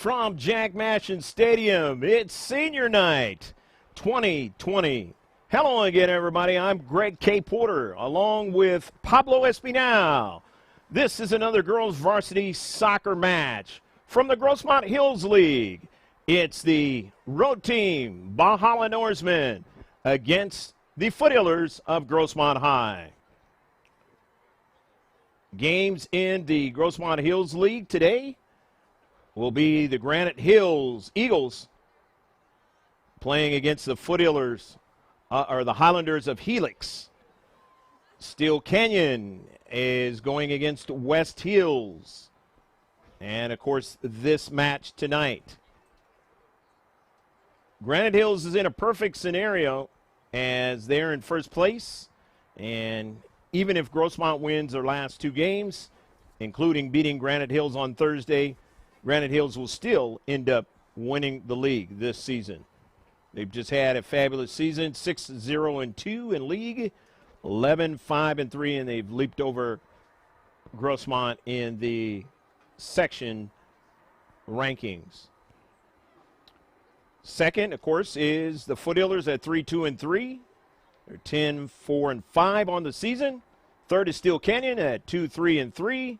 from Jack Mashin Stadium. It's senior night 2020. Hello again, everybody. I'm Greg K. Porter, along with Pablo Espinal. This is another girls varsity soccer match from the Grossmont Hills League. It's the road team, Valhalla Norsemen, against the Foothillers of Grossmont High. Games in the Grossmont Hills League today will be the Granite Hills Eagles playing against the Foothillers, or the Highlanders of Helix. Steel Canyon is going against West Hills. And, of course, this match tonight. Granite Hills is in a perfect scenario as they're in first place. And even if Grossmont wins their last two games, including beating Granite Hills on Thursday, Granite Hills will still end up winning the league this season. They've just had a fabulous season, 6-0-2 in league, 11-5-3, and they've leaped over Grossmont in the section rankings. Second, of course, is the Foothillers at 3-2-3. They're 10-4-5 on the season. Third is Steel Canyon at 2-3-3.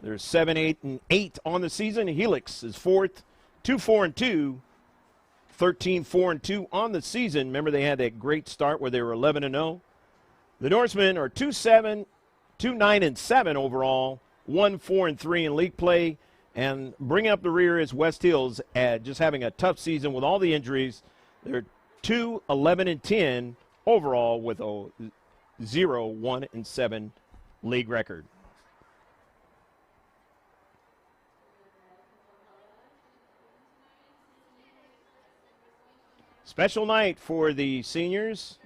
They're 7-8-8 on the season. Helix is fourth, 2-4-2. 13-4-2 on the season. Remember, they had that great start where they were 11-0. The Norsemen are 2-9-7 overall, 1-4-3 in league play. And bringing up the rear is West Hills, just having a tough season with all the injuries. They're 2-11-10 overall with a 0-1-7 league record. Special night for the seniors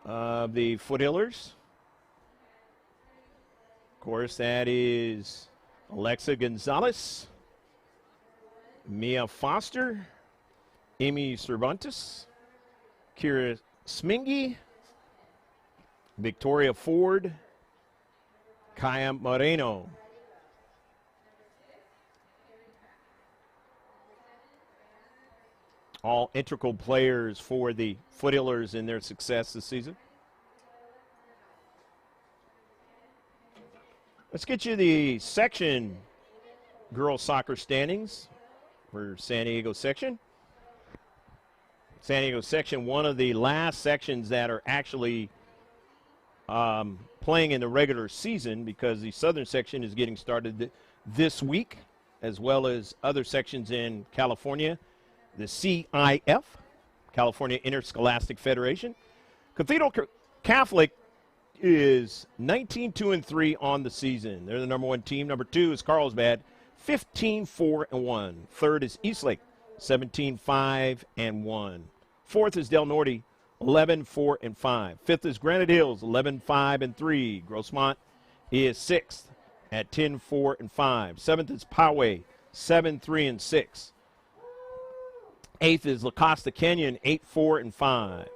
of the Foothillers. Of course, that is Alexa Gonzalez, Mia Foster, Amy Cervantes, Kira Smingy, Victoria Ford, Kaya Moreno. All integral players for the Foothillers in their success this season. Let's get you the section girls soccer standings for San Diego section. San Diego section, one of the last sections that are actually playing in the regular season, because the southern section is getting started this week, as well as other sections in California. The CIF, California Interscholastic Federation. Cathedral Catholic is 19-2-3 on the season. They're the number one team. Number two is Carlsbad, 15-4-1. Third is Eastlake, 17-5-1. Fourth is Del Norte, 11-4-5. Fifth is Granite Hills, 11-5-3. Grossmont is sixth at 10-4-5. Seventh is Poway, 7-3-6. Eighth is La Costa Canyon, 8-4-5.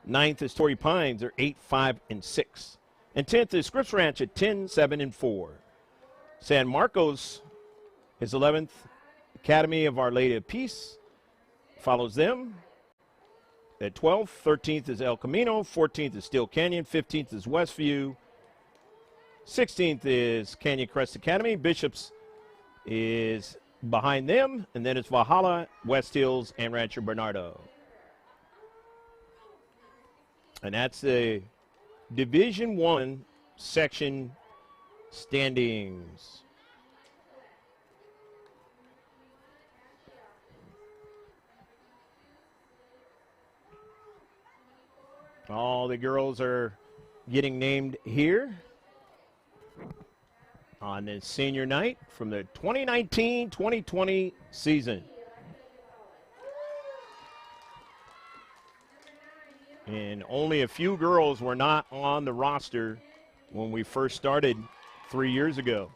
Ninth is Torrey Pines, they're 8-5-6. And 10th is Scripps Ranch at 10-7-4. San Marcos is 11th. Academy of Our Lady of Peace follows them at 12th. 13th is El Camino. 14th is Steel Canyon. 15th is Westview. 16th is Canyon Crest Academy. Bishops is behind them, and then it's Valhalla, West Hills, and Rancho Bernardo. And that's the Division I section standings. All the girls are getting named here on this senior night from the 2019-2020 season. And only a few girls were not on the roster when we first started 3 years ago.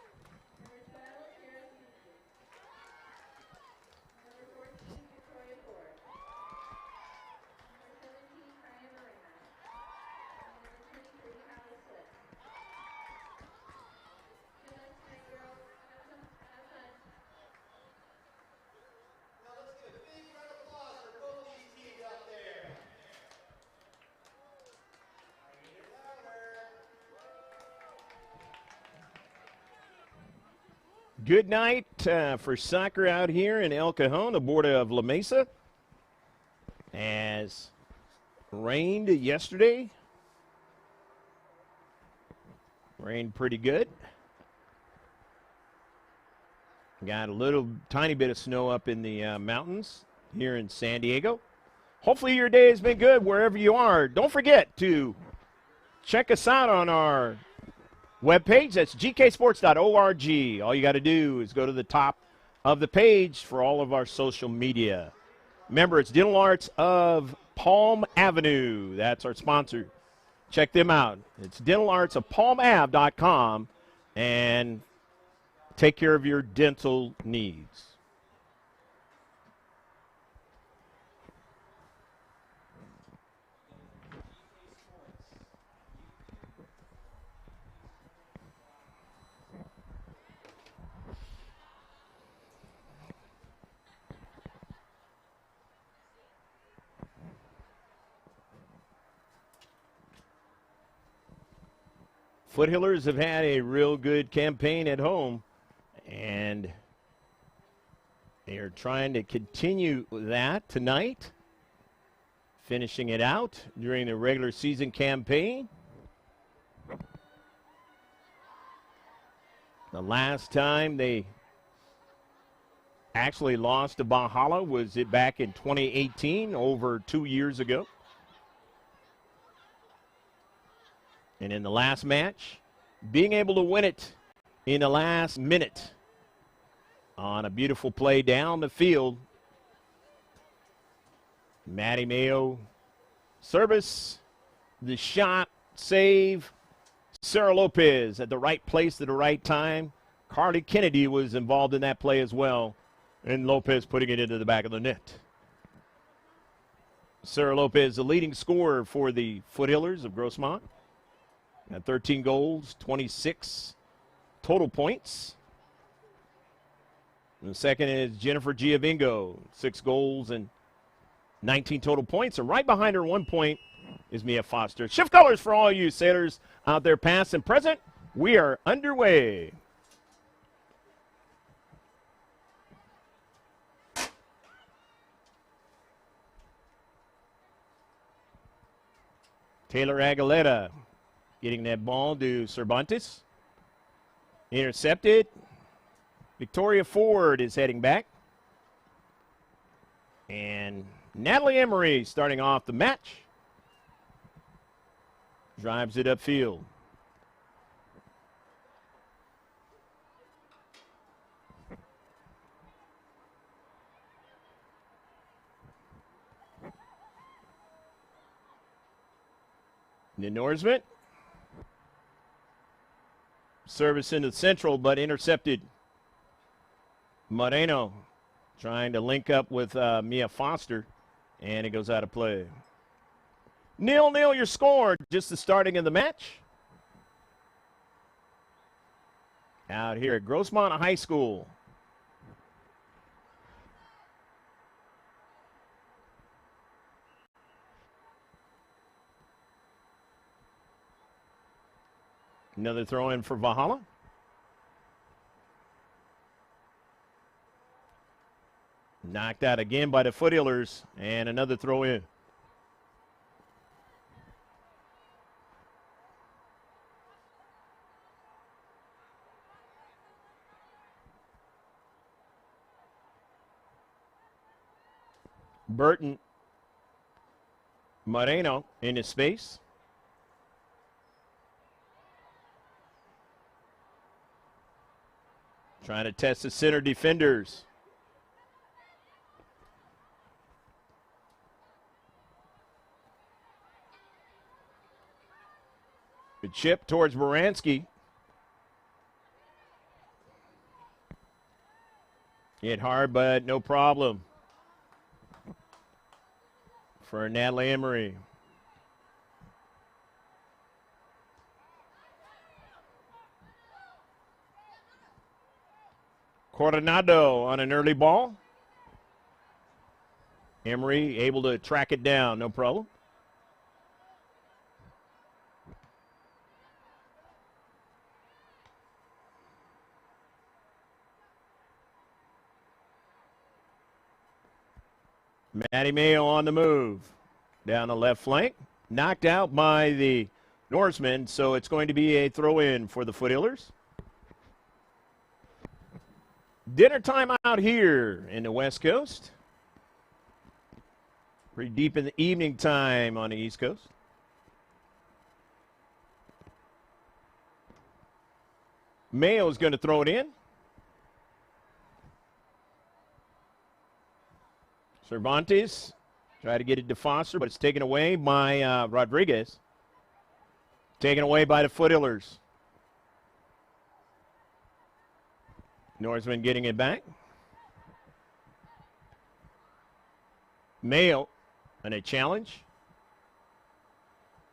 Good night for soccer out here in El Cajon, the border of La Mesa. As rained yesterday. Rained pretty good. Got a little tiny bit of snow up in the mountains here in San Diego. Hopefully your day has been good wherever you are. Don't forget to check us out on our webpage. That's gksports.org. All you got to do is go to the top of the page for all of our social media. Remember, it's Dental Arts of Palm Avenue. That's our sponsor. Check them out. It's dentalartsofpalmave.com and take care of your dental needs. Foothillers have had a real good campaign at home, and they are trying to continue that tonight, finishing it out during the regular season campaign. The last time they actually lost to Valhalla was it back in 2018, over 2 years ago. And in the last match, being able to win it in the last minute on a beautiful play down the field. Matty Mayo, service, the shot, save. Sarah Lopez at the right place at the right time. Carly Kennedy was involved in that play as well. And Lopez putting it into the back of the net. Sarah Lopez, the leading scorer for the Foothillers of Grossmont. Got 13 goals, 26 total points. And the second is Jennifer Giovingo, 6 goals and 19 total points. And right behind her, 1 point, is Mia Foster. Shift colors for all you sailors out there, past and present. We are underway. Taylor Aguilera getting that ball to Cervantes. Intercepted. Victoria Ford is heading back. And Natalie Emery starting off the match. Drives it upfield. The Norsman. Service into the central, but intercepted. Moreno trying to link up with Mia Foster, and it goes out of play. 0-0 your score, just the starting of the match. Out here at Grossmont High School. Another throw in for Valhalla. Knocked out again by the Foothillers, and another throw in. Burton Moreno in his space. Trying to test the center defenders. Good chip towards Baranski. Hit hard, but no problem for Natalie Emery. Coronado on an early ball. Emery able to track it down, no problem. Matty Mayo on the move. Down the left flank. Knocked out by the Norseman, so it's going to be a throw-in for the Foothillers. Dinner time out here in the West Coast. Pretty deep in the evening time on the East Coast. Mayo's going to throw it in. Cervantes try to get it to Foster, but it's taken away by Rodriguez. Taken away by the Foothillers. Norseman getting it back. Mayo and a challenge.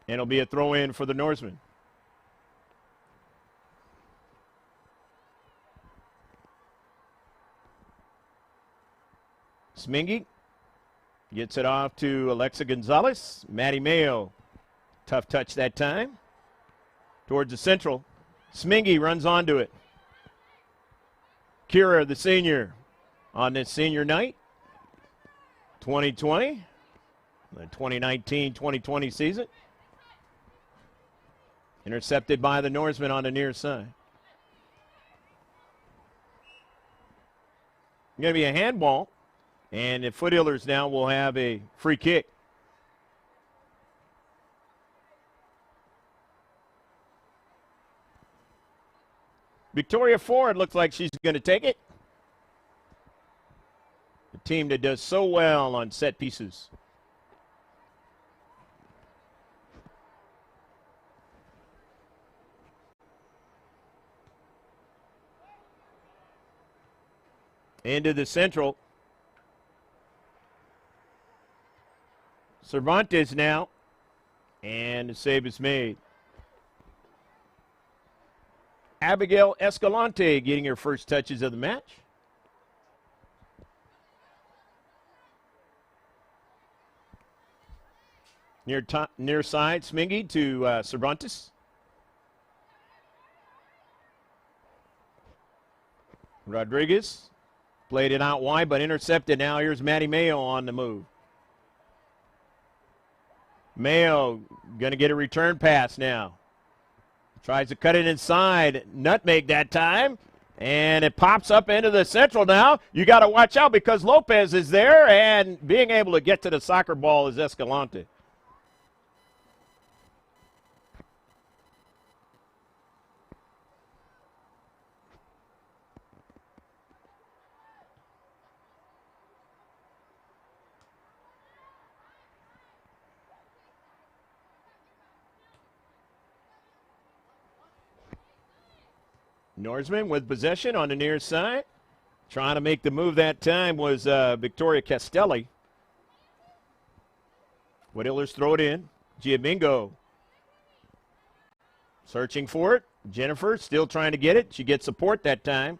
And it'll be a throw-in for the Norseman. Smingy gets it off to Alexa Gonzalez. Matty Mayo, tough touch that time. Towards the central. Smingy runs onto it. Kira, the senior, on this senior night. 2020, the 2019-2020 season. Intercepted by the Norseman on the near side. Going to be a handball. And the Foothillers now will have a free kick. Victoria Ford looks like she's going to take it. The team that does so well on set pieces. Into the central. Cervantes now, and the save is made. Abigail Escalante getting her first touches of the match. Near side, Smingy to Cervantes. Rodriguez played it out wide, but intercepted now. Here's Matty Mayo on the move. Mayo going to get a return pass now. Tries to cut it inside. Nutmeg that time. And it pops up into the central now. You got to watch out because Lopez is there, and being able to get to the soccer ball is Escalante. Norseman with possession on the near side. Trying to make the move that time was Victoria Castelli. Foothillers throw it in. Giamingo searching for it. Jennifer still trying to get it. She gets support that time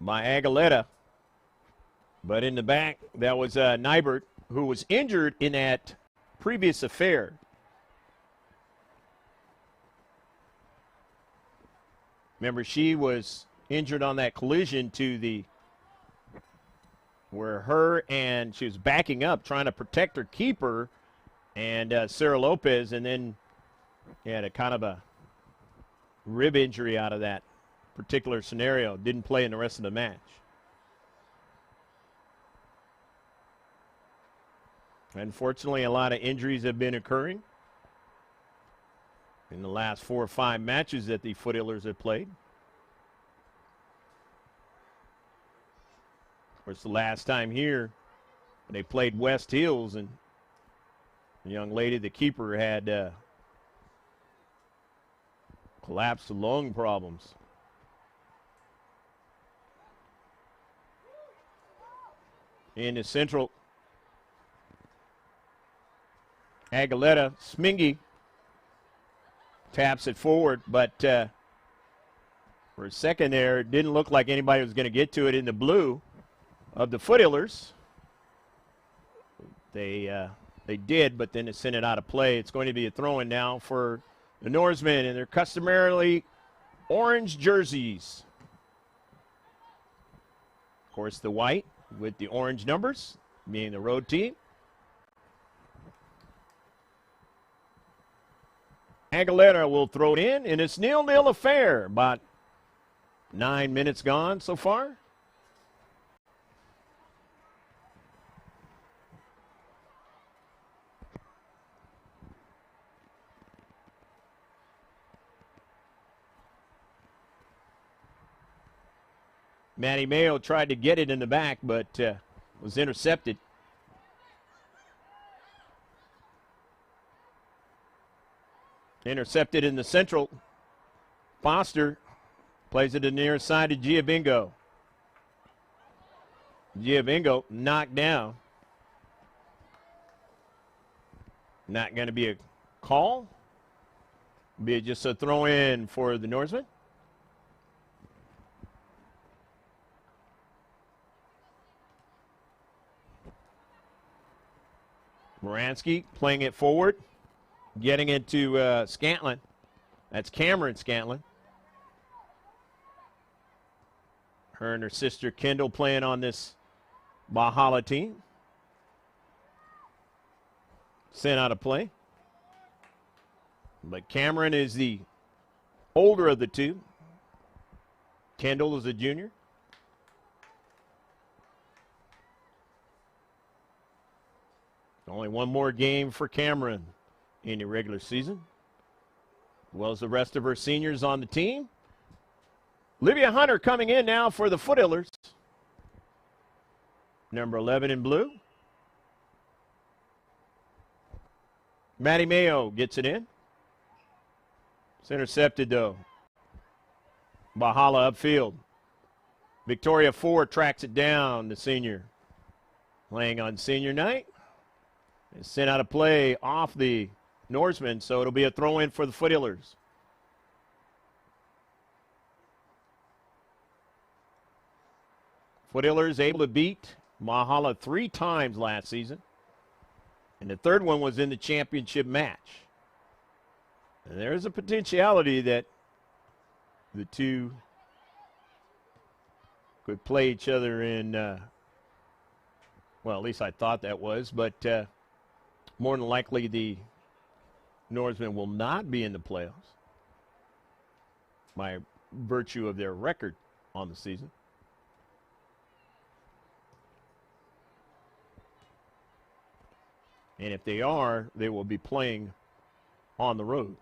by Aguilera. But in the back, that was Nybert, who was injured in that previous affair. Remember, she was injured on that collision to the where her and she was backing up trying to protect her keeper and Sarah Lopez, and then had a kind of a rib injury out of that particular scenario. Didn't play in the rest of the match. Unfortunately, a lot of injuries have been occurring in the last 4 or 5 matches that the Foothillers have played. Of course, the last time here, they played West Hills, and the young lady, the keeper, had collapsed lung problems. In the central, Aguilera, Smingy taps it forward, but for a second there, it didn't look like anybody was going to get to it in the blue of the Foothillers. They did, but then it sent it out of play. It's going to be a throw-in now for the Norsemen in their customarily orange jerseys. Of course, the white with the orange numbers. being the road team. Aguilera will throw it in, and it's 0-0 affair. About 9 minutes gone so far. Matty Mayo tried to get it in the back, but was intercepted. Intercepted in the central. Foster plays it to the near side to Giovingo. Giovingo knocked down. Not going to be a call. Be just a throw in for the Norsemen. Moransky playing it forward. Getting it to Scantlin. That's Cameron Scantlin. Her and her sister Kendall playing on this Valhalla team. Sent out of play. But Cameron is the older of the two. Kendall is a junior. Only one more game for Cameron in the regular season, as well as the rest of her seniors on the team. Olivia Hunter coming in now for the Foothillers. Number 11 in blue. Matty Mayo gets it in. It's intercepted, though. Valhalla upfield. Victoria Ford tracks it down, the senior. Playing on senior night. It's sent out of play off the Norsemen, so it'll be a throw-in for the Foothillers. Foothillers able to beat Valhalla 3 times last season. And the third one was in the championship match. And there's a potentiality that the two could play each other in, well, at least I thought that was, but more than likely the Norsemen will not be in the playoffs by virtue of their record on the season. And if they are, they will be playing on the road.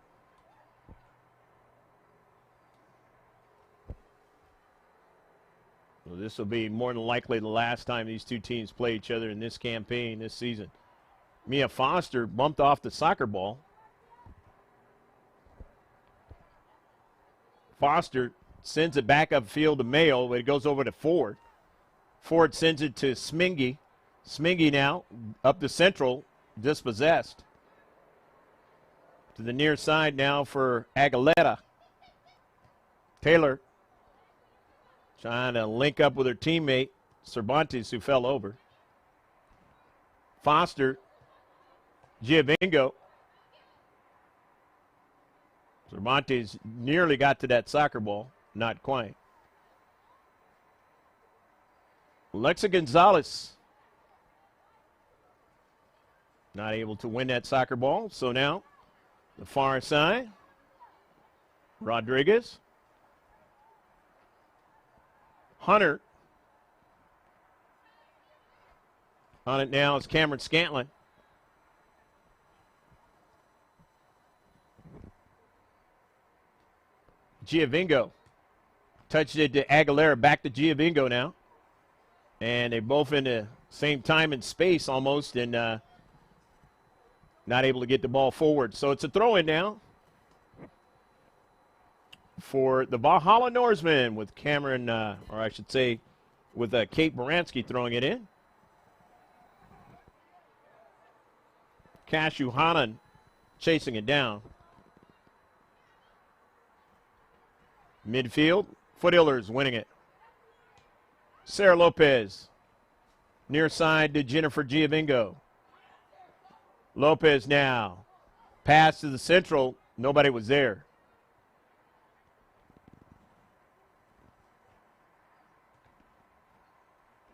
So this will be more than likely the last time these two teams play each other in this campaign this season. Mia Foster bumped off the soccer ball. Foster sends it back upfield to Mayo, but it goes over to Ford. Ford sends it to Smingy. Smingy now up the central, dispossessed. To the near side now for Aguilera. Taylor trying to link up with her teammate, Cervantes, who fell over. Foster, Giovingo. Cervantes nearly got to that soccer ball, not quite. Alexa Gonzalez not able to win that soccer ball, so now the far side, Rodriguez. Hunter. On it now is Cameron Scantlin. Giovingo touched it to Aguilera, back to Giovingo now. And they both in the same time and space almost, and not able to get the ball forward. So it's a throw-in now for the Valhalla Norsemen with Cameron, or I should say with Kate Baranski throwing it in. Cashew Hanan chasing it down. Midfield, Foothillers winning it. Sarah Lopez, near side to Jennifer Giovingo. Lopez now, pass to the central, nobody was there.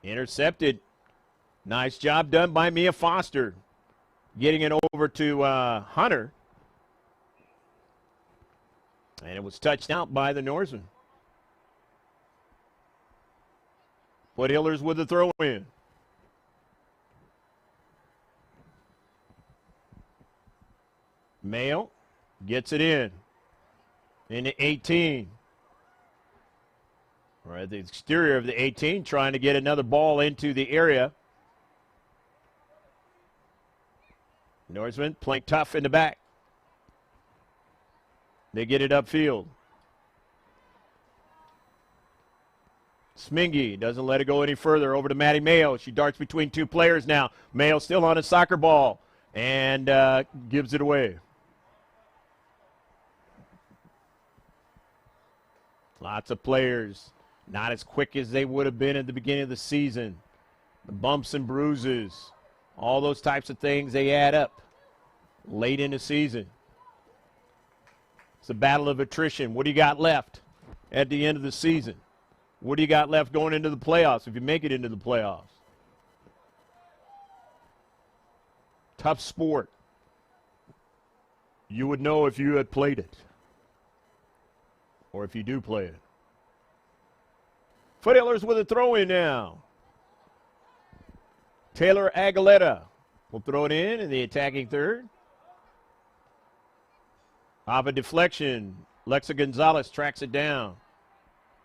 Intercepted Nice job done by Mia Foster, getting it over to Hunter. And it was touched out by the Norseman. Foothillers with the throw in. Mayo gets it in. Into 18. We're at the exterior of the 18, trying to get another ball into the area. Norseman playing tough in the back. They get it upfield. Smingy doesn't let it go any further. Over to Maddie Mayo. She darts between two players now. Mayo still on a soccer ball and gives it away. Lots of players, not as quick as they would have been at the beginning of the season. The bumps and bruises, all those types of things, they add up late in the season. It's a battle of attrition. What do you got left at the end of the season? What do you got left going into the playoffs if you make it into the playoffs? Tough sport. You would know if you had played it, or if you do play it. Foothillers with a throw-in now. Taylor Aguilera will throw it in the attacking third. Off a deflection, Lexa Gonzalez tracks it down.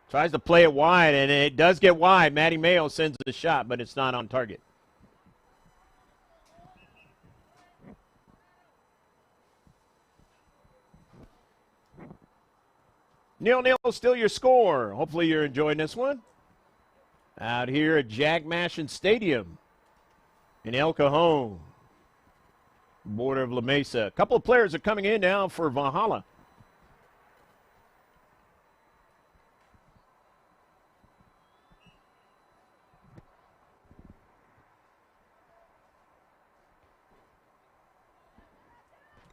Tries to play it wide, and it does get wide. Maddie Mayo sends the shot, but it's not on target. Nil-nil, still your score. Hopefully you're enjoying this one. Out here at Jack Mashin Stadium in El Cajon, border of La Mesa. A couple of players are coming in now for Valhalla.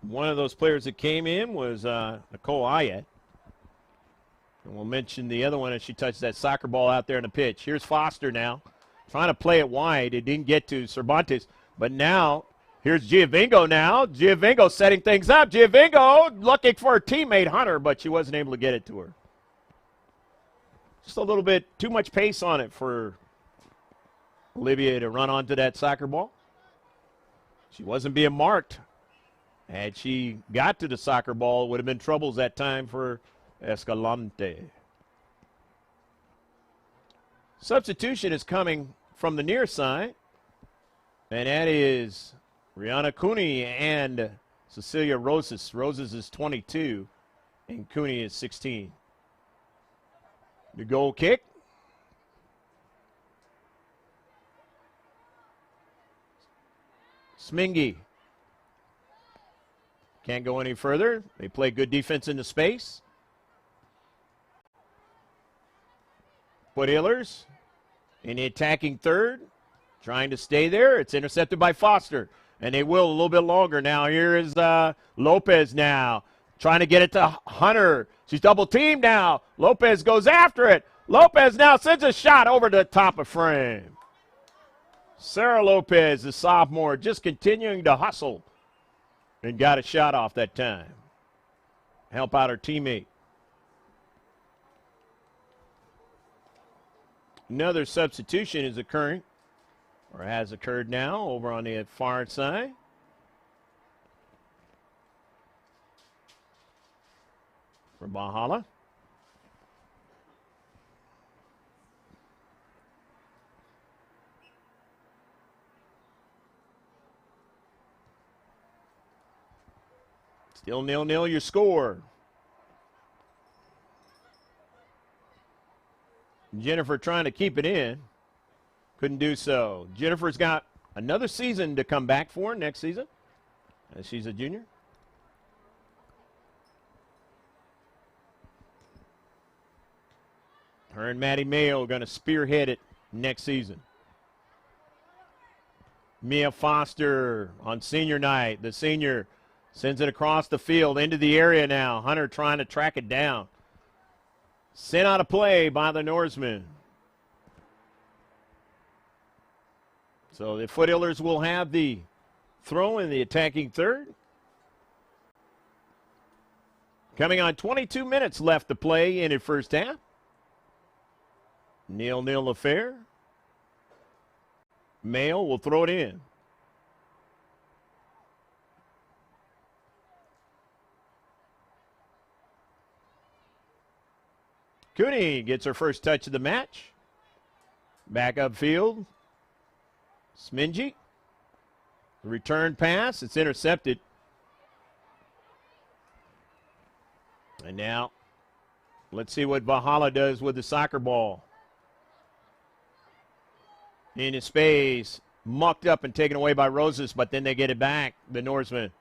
One of those players that came in was Nicole Ayat. And we'll mention the other one as she touched that soccer ball out there in the pitch. Here's Foster now, trying to play it wide. It didn't get to Cervantes, but now here's Giovingo now. Giovingo setting things up. Giovingo looking for her teammate Hunter, but she wasn't able to get it to her. Just a little bit too much pace on it for Olivia to run onto that soccer ball. She wasn't being marked. Had she got to the soccer ball, it would have been troubles that time for Escalante. Substitution is coming from the near side, and that is Rihanna Cooney and Cecilia Rosas. Rosas is 22, and Cooney is 16. The goal kick. Smingy. Can't go any further. They play good defense into space. Foothillers in the attacking third, trying to stay there. It's intercepted by Foster, and they will a little bit longer now. Here is Lopez now, trying to get it to Hunter. She's double teamed now. Lopez goes after it. Lopez now sends a shot over the top of frame. Sarah Lopez, the sophomore, just continuing to hustle and got a shot off that time. Help out her teammate. Another substitution is occurring, or has occurred now, over on the far side. For Valhalla. Still 0-0 your score. Jennifer trying to keep it in. Couldn't do so. Jennifer's got another season to come back for next season, as she's a junior. Her and Maddie Mayo going to spearhead it next season. Mia Foster on senior night. The senior sends it across the field into the area now. Hunter trying to track it down. Sent out of play by the Norsemen. So the Foothillers will have the throw in the attacking third. Coming on 22 minutes left to play in the first half. 0-0 affair. Mayo will throw it in. Cooney gets her first touch of the match. Back upfield. Smingy. The return pass. It's intercepted. And now, let's see what Valhalla does with the soccer ball. In his space. Mucked up and taken away by Roses, but then they get it back, the Norsemen.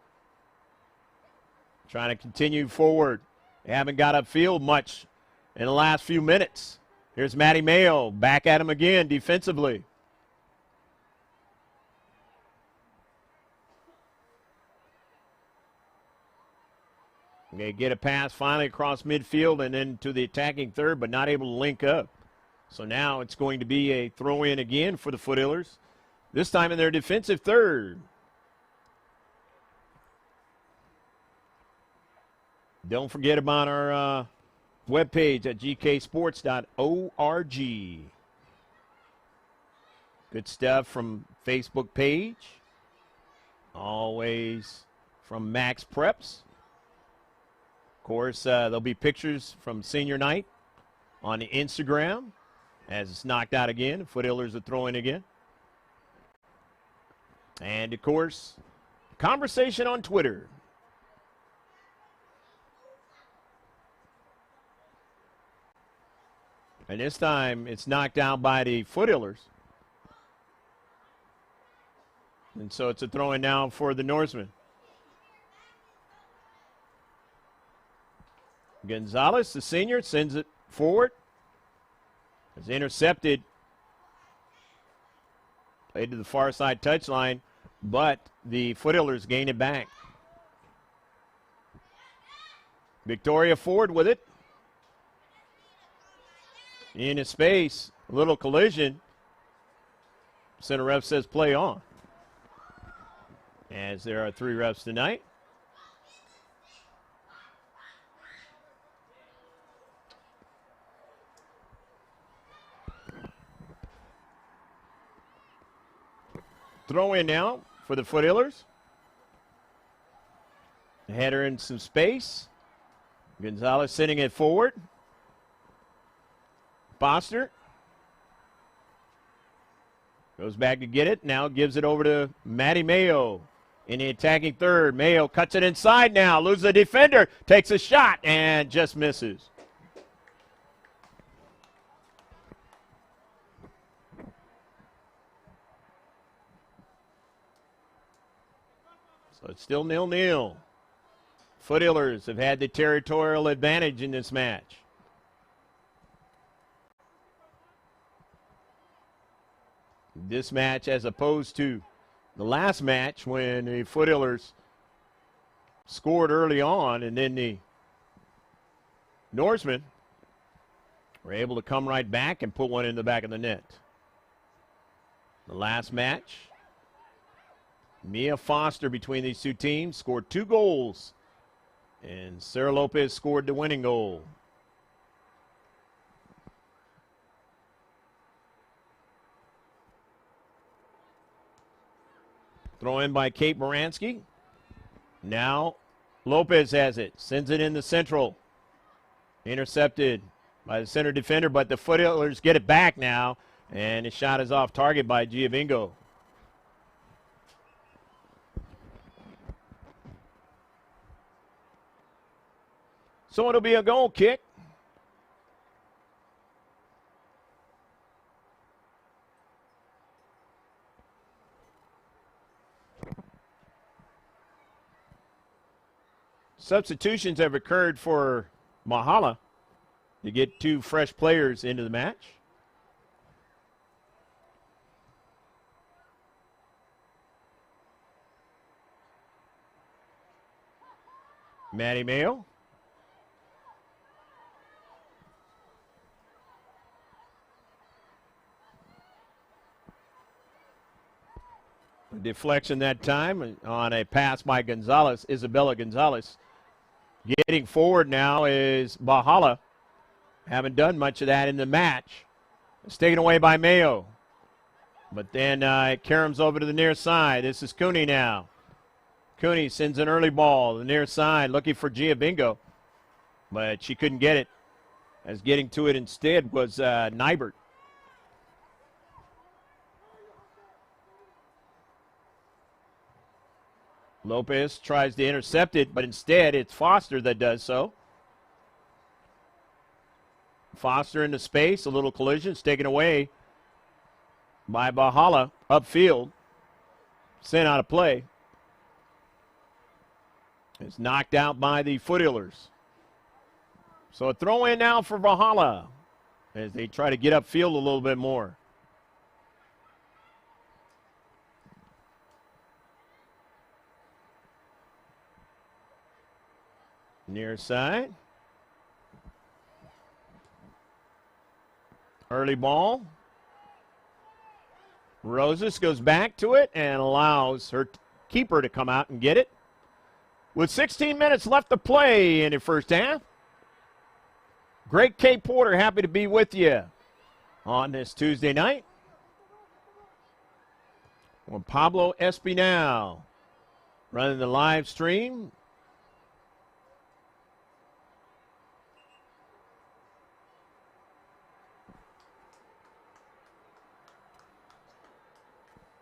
Trying to continue forward. They haven't got upfield much in the last few minutes. Here's Matty Mayo back at him again defensively. They get a pass finally across midfield and then to the attacking third, but not able to link up. So now it's going to be a throw-in again for the Foothillers, this time in their defensive third. Don't forget about our webpage at gksports.org. Good stuff from Facebook page. Always from Max Preps. Of course, there'll be pictures from senior night on the Instagram as it's knocked out again. Foothillers are throwing again. And, of course, conversation on Twitter. And this time it's knocked down by the Foothillers. And so it's a throw-in now for the Norsemen. Gonzalez, the senior, sends it forward. It's intercepted. Played to the far side touchline, but the Foothillers gain it back. Victoria Ford with it. In his space, a little collision. Center ref says play on. As there are 3 refs tonight. Throw in now for the Foothillers. Header in some space. Gonzalez sending it forward. Foster goes back to get it. Now gives it over to Matty Mayo in the attacking third. Mayo cuts it inside now. Loses the defender. Takes a shot and just misses. So it's still 0-0. Foothillers have had the territorial advantage in this match. This match, as opposed to the last match when the Foothillers scored early on and then the Norsemen were able to come right back and put one in the back of the net. The last match, Mia Foster between these two teams scored 2 goals, and Sarah Lopez scored the winning goal. Throw in by Kate Moransky. Now Lopez has it. Sends it in the central. Intercepted by the center defender, but the Foothillers get it back now. And the shot is off target by Giovingo. So it'll be a goal kick. Substitutions have occurred for Valhalla to get 2 fresh players into the match. Matty Mayo. Deflection that time on a pass by Gonzalez, Isabella Gonzalez. Getting forward now is Valhalla. Haven't done much of that in the match. It's taken away by Mayo. But then it caroms over to the near side. This is Cooney now. Cooney sends an early ball to the near side, looking for Giovinco. But she couldn't get it. As getting to it instead was Nybert. Lopez tries to intercept it, but instead it's Foster that does so. Foster into space, a little collision, it's taken away by Valhalla upfield. Sent out of play. It's knocked out by the Foothillers. So a throw in now for Valhalla as they try to get upfield a little bit more. Near side. Early ball. Rosas goes back to it and allows her keeper to come out and get it. With 16 minutes left to play in the first half. Greg K. Porter, happy to be with you on this Tuesday night. Well, Pablo Espinal running the live stream.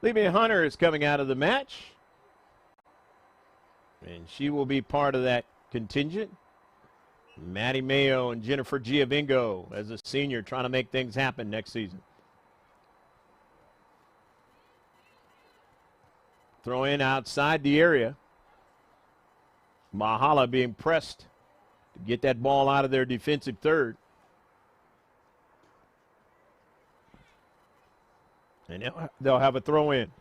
Libya Hunter is coming out of the match. And she will be part of that contingent. Maddie Mayo and Jennifer Giovinco as a senior trying to make things happen next season. Throw in outside the area. Valhalla being pressed to get that ball out of their defensive third. And they'll have a throw in.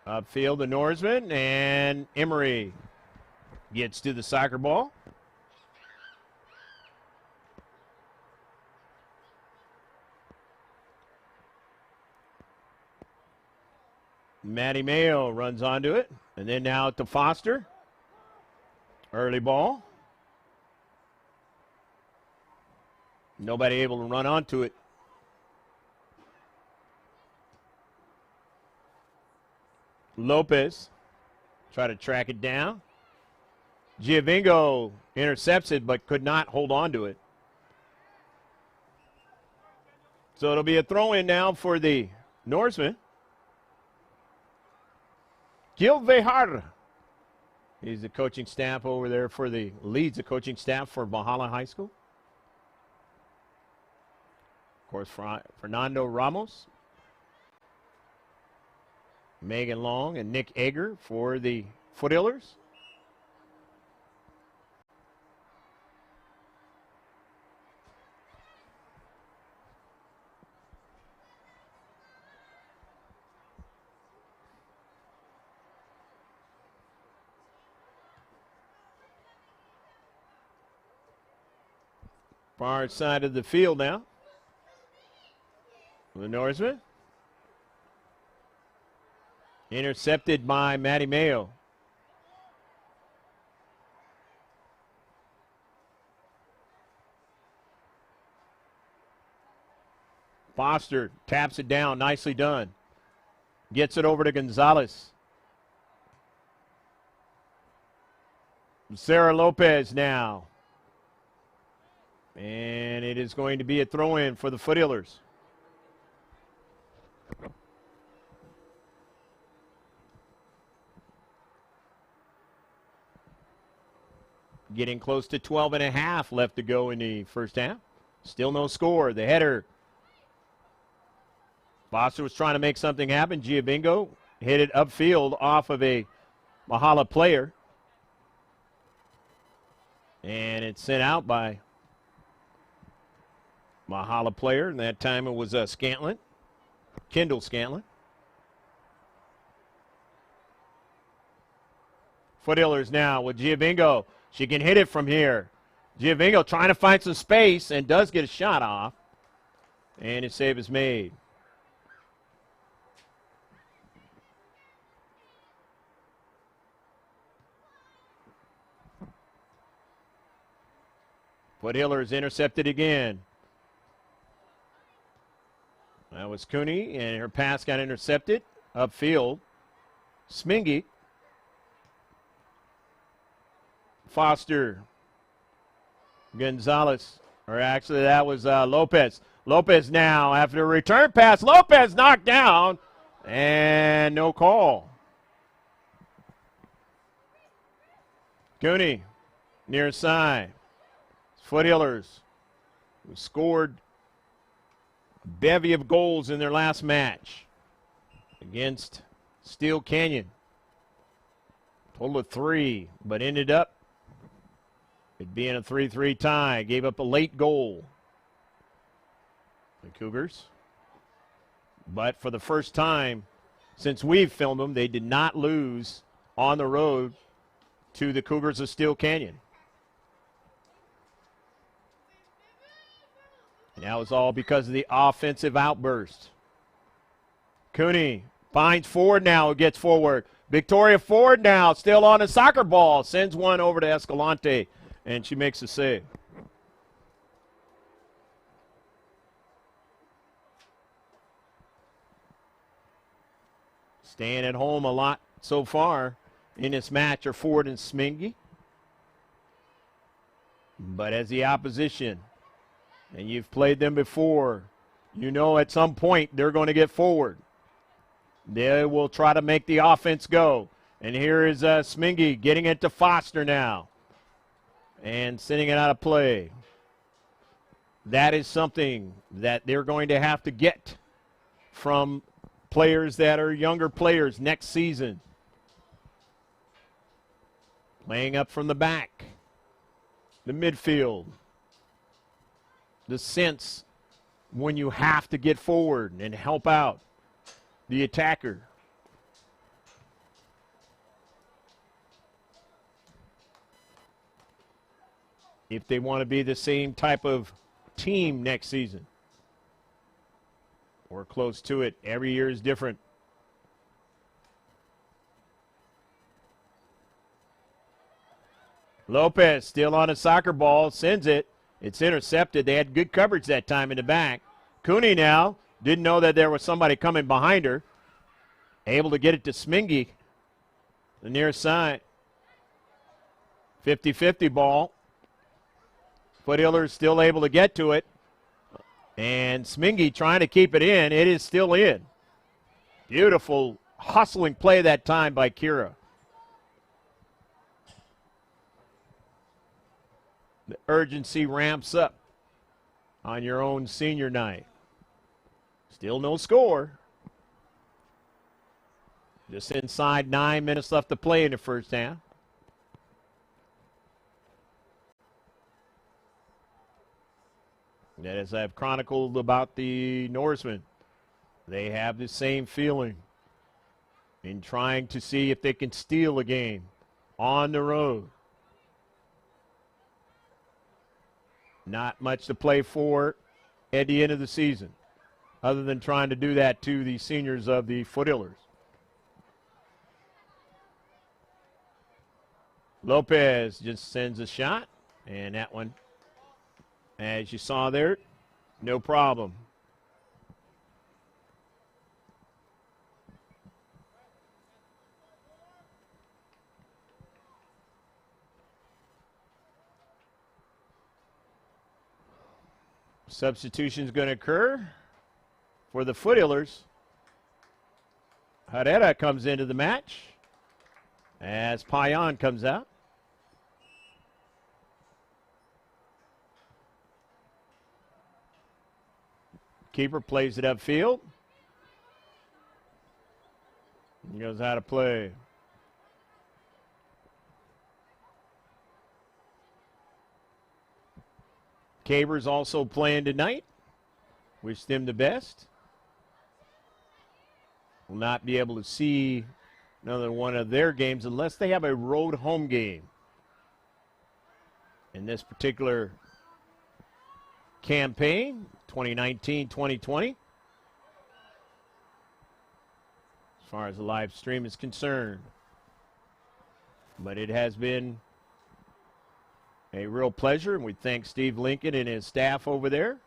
Upfield the Norseman, and Emery gets to the soccer ball. Maddie Mayo runs onto it. And then now to Foster. Early ball. Nobody able to run onto it. Lopez try to track it down. Giovinco intercepts it but could not hold on to it. So it'll be a throw in now for the Norseman. Gil Vejar. He's the coaching staff over there leads the coaching staff for Valhalla High School. Of course, Fernando Ramos, Megan Long, and Nick Egger for the Foothillers. Far side of the field now. The Norseman. Intercepted by Maddie Mayo. Foster taps it down. Nicely done. Gets it over to Gonzalez. Sarah Lopez now. And it is going to be a throw-in for the Foothillers. Getting close to 12 and a half left to go in the first half. Still no score. The header. Foster was trying to make something happen. Giovinco hit it upfield off of a Valhalla player. And it's sent out by Valhalla player, and that time it was Scantlin, Kendall Scantlin. Foothillers now with Giovingo. She can hit it from here. Giovingo trying to find some space and does get a shot off. And his save is made. Foothillers intercepted again. That was Cooney, and her pass got intercepted upfield. Smingy. Foster. Gonzalez. Or actually, that was Lopez. Lopez now, after a return pass, Lopez knocked down, and no call. Cooney, near side. Foothillers, who scored a bevy of goals in their last match against Steel Canyon. Total of 3, but ended up it being a 3-3 tie. Gave up a late goal. The Cougars. But for the first time since we've filmed them, they did not lose on the road to the Cougars of Steel Canyon. And that was all because of the offensive outburst. Cooney finds Ford now, who gets forward. Victoria Ford now, still on a soccer ball, sends one over to Escalante, and she makes a save. Staying at home a lot so far in this match are Ford and Smingy. But as the opposition, and you've played them before, you know at some point they're going to get forward. They will try to make the offense go. And here is Smingy getting it to Foster now. And sending it out of play. That is something that they're going to have to get from players that are younger players next season. Playing up from the back. The midfield. The sense when you have to get forward and help out the attacker. If they want to be the same type of team next season. Or close to it. Every year is different. Lopez still on a soccer ball. Sends it. It's intercepted. They had good coverage that time in the back. Cooney now didn't know that there was somebody coming behind her. Able to get it to Smingy. The near side. 50-50 ball. Foothillers still able to get to it. And Smingy trying to keep it in. It is still in. Beautiful hustling play that time by Kira. The urgency ramps up on your own senior night. Still no score. Just inside 9 minutes left to play in the first half. And as I've chronicled about the Norsemen, they have the same feeling in trying to see if they can steal a game on the road. Not much to play for at the end of the season, other than trying to do that to the seniors of the Foothillers. Lopez just sends a shot, and that one, as you saw there, no problem. Substitution is going to occur for the Foothillers. Herrera comes into the match as Payan comes out. Keeper plays it upfield. He goes out of play. Caber's also playing tonight. Wish them the best. Will not be able to see another one of their games unless they have a road home game. In this particular campaign, 2019-2020, as far as the live stream is concerned. But it has been a real pleasure, and we thank Steve Lincoln and his staff over there.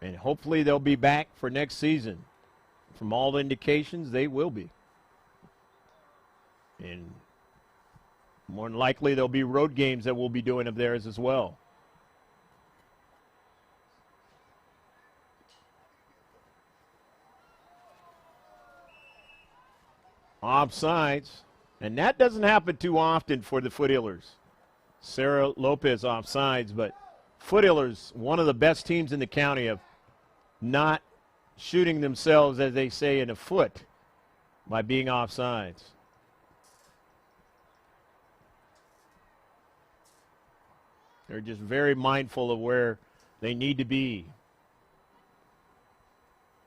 And hopefully they'll be back for next season. From all the indications, they will be. And more than likely, there'll be road games that we'll be doing of theirs as well. Offsides. And that doesn't happen too often for the Foothillers. Sarah Lopez offsides, but Foothillers, one of the best teams in the county, of not shooting themselves, as they say, in the foot by being offsides. They're just very mindful of where they need to be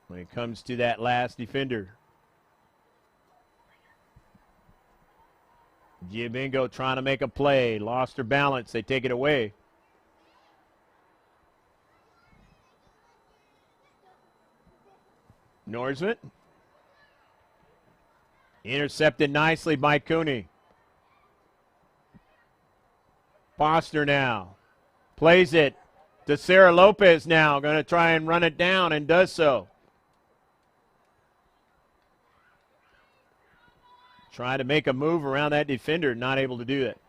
when it comes to that last defender. Giabingo trying to make a play. Lost her balance. They take it away. Norsman. Intercepted nicely by Cooney. Foster now. Plays it to Sarah Lopez now. Going to try and run it down and does so. Trying to make a move around that defender. Not able to do it.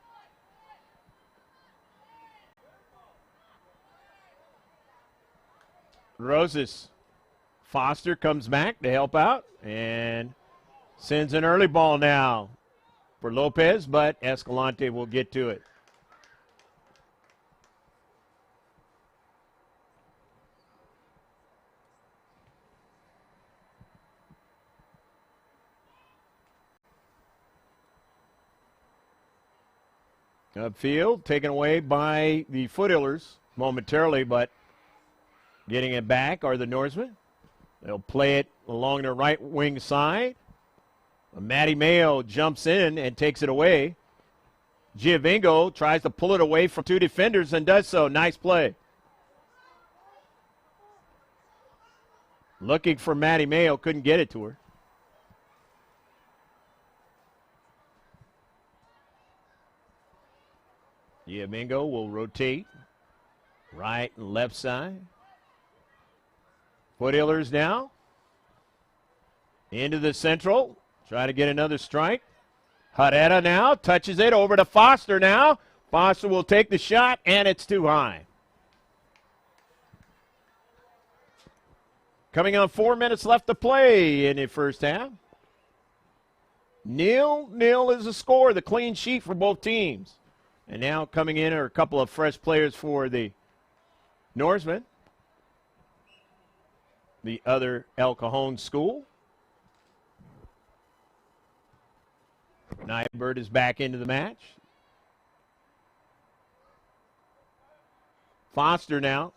Roses. Foster comes back to help out and sends an early ball now for Lopez, but Escalante will get to it. Upfield, taken away by the Foothillers momentarily, but getting it back are the Norsemen. They'll play it along their right wing side. Maddie Mayo jumps in and takes it away. Giavingo tries to pull it away from two defenders and does so. Nice play. Looking for Maddie Mayo, couldn't get it to her. Giavingo will rotate right and left side. Foothillers now into the central. Try to get another strike. Herrera now touches it over to Foster now. Foster will take the shot, and it's too high. Coming on 4 minutes left to play in the first half. 0-0 is the score, the clean sheet for both teams. And now coming in are a couple of fresh players for the Norsemen. The other El Cajon school. Nybird is back into the match. Foster now.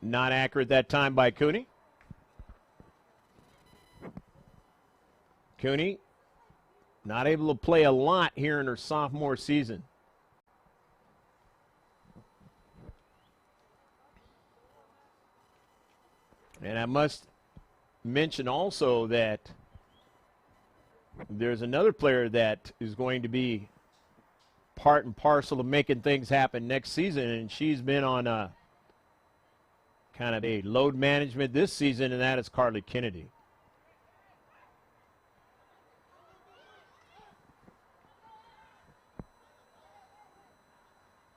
Not accurate that time by Cooney. Cooney not able to play a lot here in her sophomore season. And I must mention also that there's another player that is going to be part and parcel of making things happen next season, and she's been on a kind of a load management this season, and that is Carly Kennedy.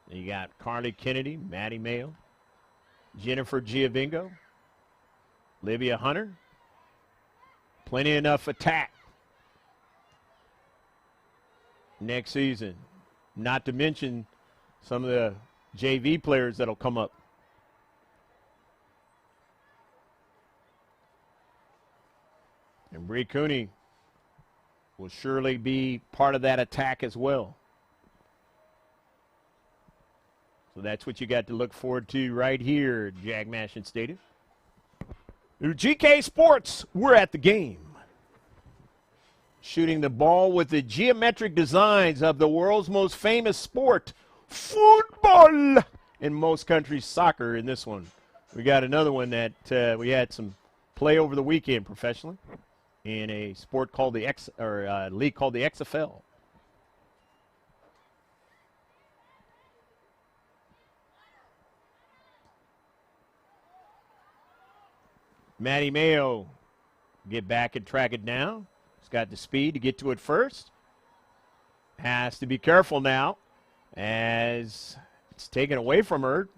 You got Carly Kennedy, Maddie Mayo, Jennifer Giavingo, Livia Hunter. Plenty enough attack next season. Not to mention some of the JV players that'll come up. And Bree Cooney will surely be part of that attack as well. So So that's what you got to look forward to right here at Jack Mashin Stadium. GK Sports, we're at the game. Shooting the ball with the geometric designs of the world's most famous sport, football. In most countries, soccer in this one. We got another one that we had some play over the weekend professionally in a sport called the league called the XFL. Matty Mayo get back and track it down. He's got the speed to get to it first. Has to be careful now as it's taken away from her.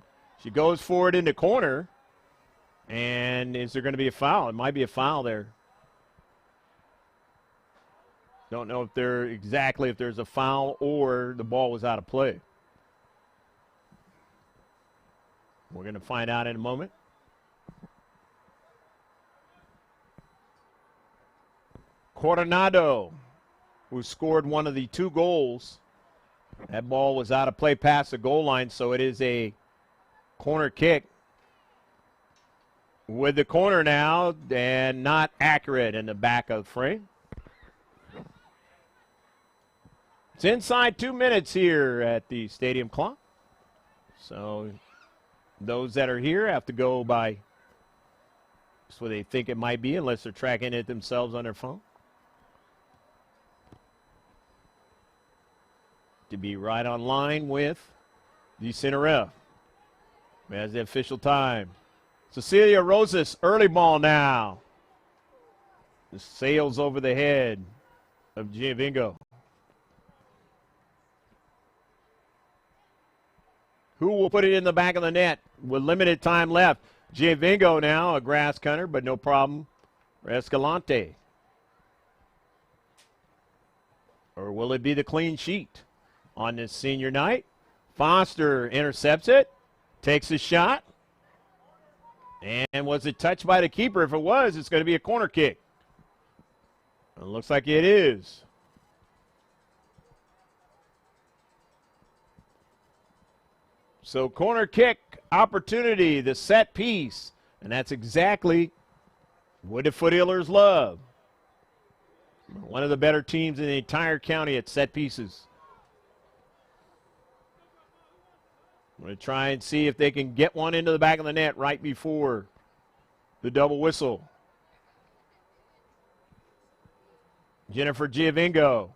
She goes forward in the corner. And is there going to be a foul? It might be a foul there. Don't know if there's a foul or the ball was out of play. We're going to find out in a moment. Coronado, who scored one of the 2 goals. That ball was out of play past the goal line, so it is a corner kick. With the corner now, and not accurate in the back of the frame. It's inside 2 minutes here at the stadium clock. So those that are here have to go by just what they think it might be, unless they're tracking it themselves on their phone. To be right on line with the center ref. As the official time. Cecilia Rosas, early ball now. The sails over the head of Giovinco. Who will put it in the back of the net with limited time left? Giovinco now, a grass cutter, but no problem for Escalante. Or will it be the clean sheet on this senior night? Foster intercepts it, takes a shot. And was it touched by the keeper? If it was, it's going to be a corner kick. It looks like it is. So corner kick opportunity, the set piece. And that's exactly what the Foothillers love. One of the better teams in the entire county at set pieces. I'm going to try and see if they can get one into the back of the net right before the double whistle. Jennifer Giovinco,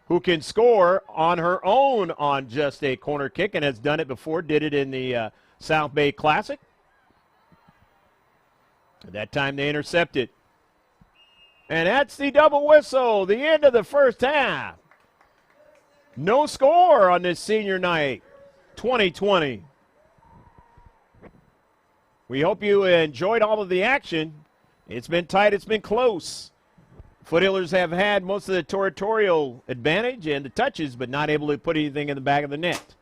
who can score on her own on just a corner kick and has done it before, did it in the South Bay Classic. At that time they intercepted. And that's the double whistle, the end of the first half. No score on this senior night. 2020. We hope you enjoyed all of the action. It's been tight. It's been close. Foothillers have had most of the territorial advantage and the touches, but not able to put anything in the back of the net.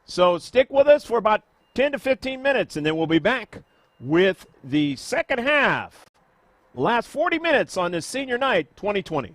So stick with us for about 10 to 15 minutes, and then we'll be back with the second half. Last 40 minutes on this senior night 2020.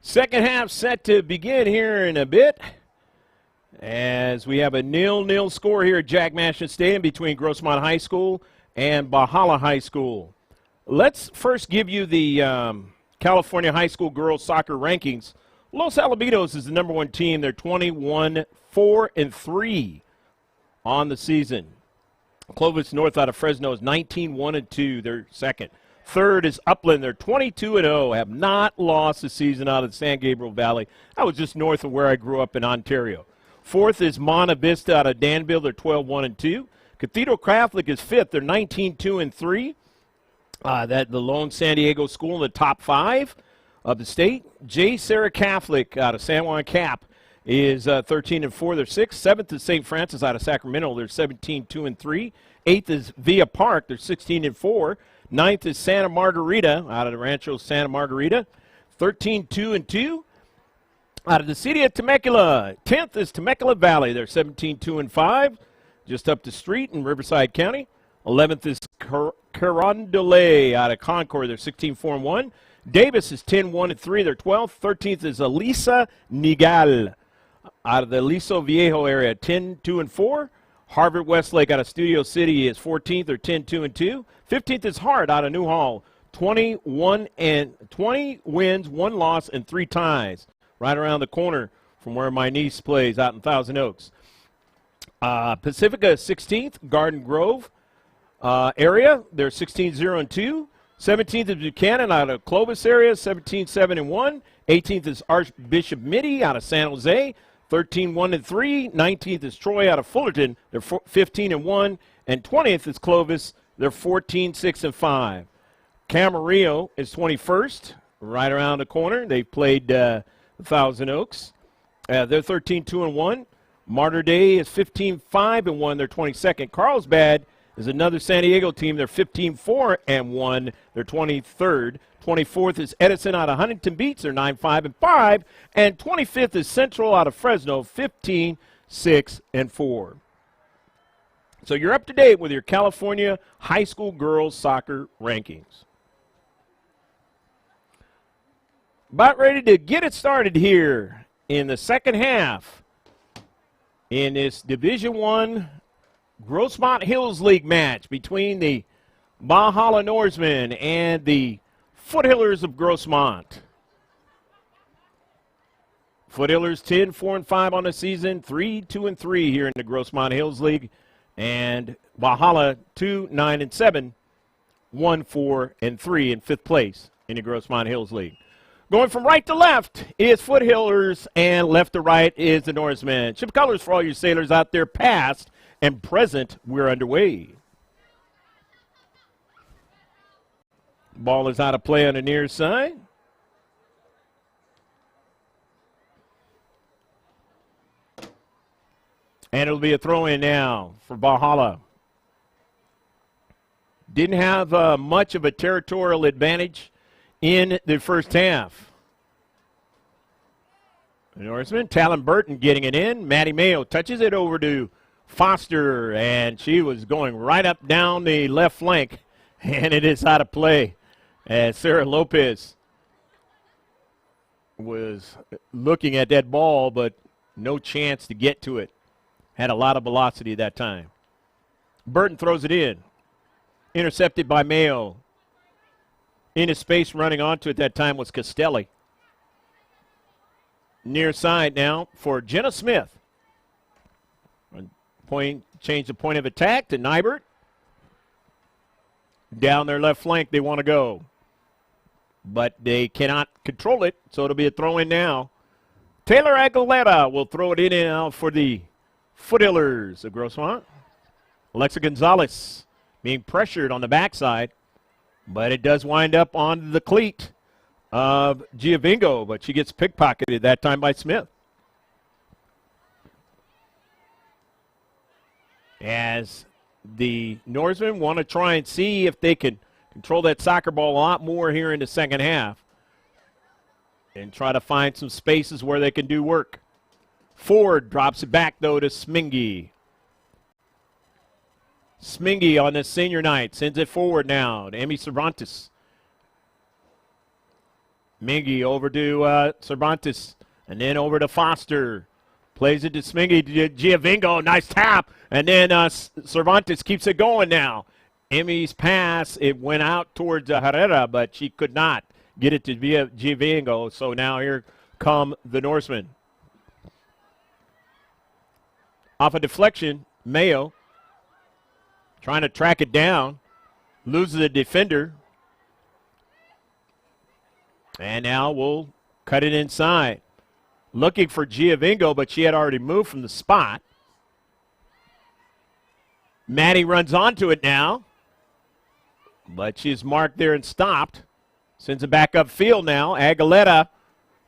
Second half set to begin here in a bit, as we have a 0-0 score here at Jack Mashin Stadium between Grossmont High School and Valhalla High School. Let's first give you the California High School girls soccer rankings. Los Alamitos is the number one team. They're 21-4-3 on the season. Clovis North out of Fresno is 19-1-2. They're second. Third is Upland. They're 22-0. Have not lost the season out of the San Gabriel Valley. That was just north of where I grew up in Ontario. Fourth is Monta Vista out of Danville. They're 12-1-2. Cathedral Catholic is fifth. They're 19-2-3. The lone San Diego school in the top 5 of the state. J. Sarah Catholic out of San Juan Cap is 13-4. They're sixth. Seventh is St. Francis out of Sacramento. They're 17-2-3. Eighth is Villa Park. They're 16-4. Ninth is Santa Margarita out of the Rancho Santa Margarita, 13-2-2. Out of the city of Temecula, 10th is Temecula Valley. They're 17-2-5, just up the street in Riverside County. 11th is Carondelet out of Concord. They're 16-4-1. Davis is 10-1-3. They're 12th. 13th is Elisa Nigal out of the Aliso Viejo area, 10-2-4. Harvard Westlake out of Studio City is 14th. They're 10-2-2. 15th is Hart out of Newhall, 20 wins, 1 loss, and 3 ties. Right around the corner from where my niece plays out in Thousand Oaks. Pacifica is 16th. Garden Grove area, they're 16-0-2. 17th is Buchanan out of Clovis area, 17-7-1. 18th is Archbishop Mitty out of San Jose, 13-1-3. 19th is Troy out of Fullerton. They're 15-1. And 20th is Clovis. They're 14-6-5. Camarillo is 21st, right around the corner. They played Thousand Oaks. They're 13-2-1. Mater Dei is 15-5-1. They're 22nd. Carlsbad is another San Diego team. They're 15-4-1. They're 23rd. 24th is Edison out of Huntington Beach. They're 9-5-5. And 25th is Central out of Fresno, 15-6-4. So you're up to date with your California high school girls soccer rankings. About ready to get it started here in the second half in this Division I Grossmont Hills League match between the Valhalla Norsemen and the Foothillers of Grossmont. Foothillers 10-4-5 on the season, 3-2-3 here in the Grossmont Hills League. And Valhalla 2-9-7, 1-4-3 in 5th place in the Grossmont Hills League. Going from right to left is Foothillers, and left to right is the Norsemen. Ship colors for all you sailors out there, past and present. We're underway. Ball is out of play on the near side. And it'll be a throw-in now for Valhalla. Didn't have much of a territorial advantage in the first half. The Norseman, Talon Burton getting it in. Maddie Mayo touches it over to Foster, and she was going right up down the left flank, and it is out of play. As Sarah Lopez was looking at that ball, but no chance to get to it. Had a lot of velocity that time. Burton throws it in. Intercepted by Mayo. In his space running onto it that time was Castelli. Near side now for Jenna Smith. Change the point of attack to Nybert. Down their left flank they want to go. But they cannot control it, so it'll be a throw-in now. Taylor Aguilera will throw it in now for the Foothillers of Grossmont. Alexa Gonzalez being pressured on the backside, but it does wind up on the cleat of Giovingo, but she gets pickpocketed that time by Smith. As the Norsemen want to try and see if they can control that soccer ball a lot more here in the second half and try to find some spaces where they can do work. Ford drops it back, though, to Smingy. Smingy on this senior night sends it forward now to Emmy Cervantes. Mingy over to Cervantes, and then over to Foster. Plays it to Smingy, Giovingo, nice tap, and then Cervantes keeps it going now. Emmy's pass, it went out towards Herrera, but she could not get it to Giovingo, so now here come the Norsemen. Off a deflection, Mayo trying to track it down, loses the defender, and now we'll cut it inside. Looking for Giovingo, but she had already moved from the spot. Maddie runs onto it now, but she's marked there and stopped. Sends it back upfield now. Aguilera,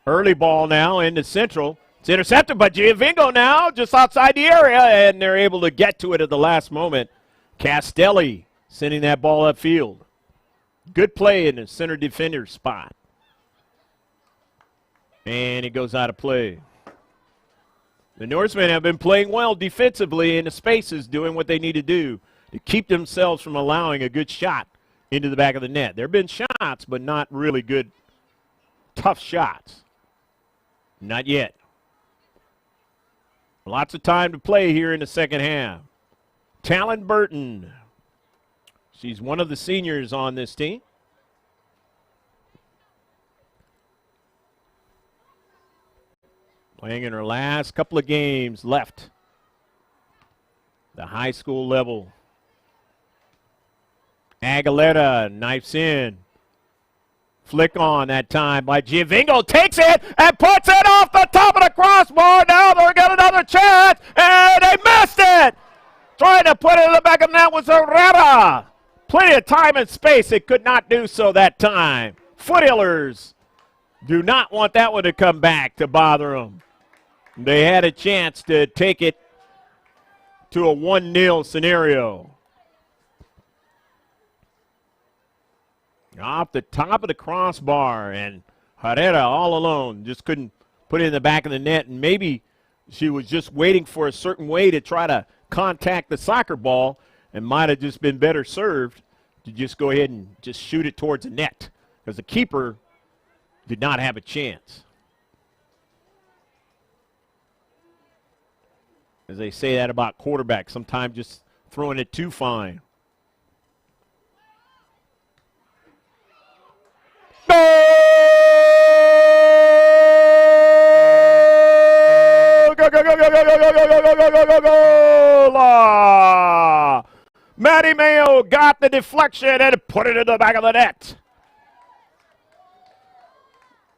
early ball now into central. It's intercepted by Giovingo now, just outside the area, and they're able to get to it at the last moment. Castelli sending that ball upfield. Good play in the center defender spot. And it goes out of play. The Norsemen have been playing well defensively in the spaces, doing what they need to do to keep themselves from allowing a good shot into the back of the net. There have been shots, but not really good, tough shots. Not yet. Lots of time to play here in the second half. Talon Burton. She's one of the seniors on this team. Playing in her last couple of games left. The high school level. Aguilera knifes in. Flick on that time by Giovingo. Takes it and puts it off the top of the crossbar. Now they'll get another chance. And they missed it. Trying to put it in the back of the net was Herrera. Plenty of time and space. It could not do so that time. Foothillers do not want that one to come back to bother them. They had a chance to take it to a 1-0 scenario. Off the top of the crossbar, and Herrera all alone just couldn't put it in the back of the net, and maybe she was just waiting for a certain way to try to contact the soccer ball and might have just been better served to just go ahead and just shoot it towards the net because the keeper did not have a chance. As they say that about quarterbacks, sometimes just throwing it too fine. Go! Go, go, go, go, go, go, go, go, go, go, go, go, go! Maddie Mayo got the deflection and put it in the back of the net.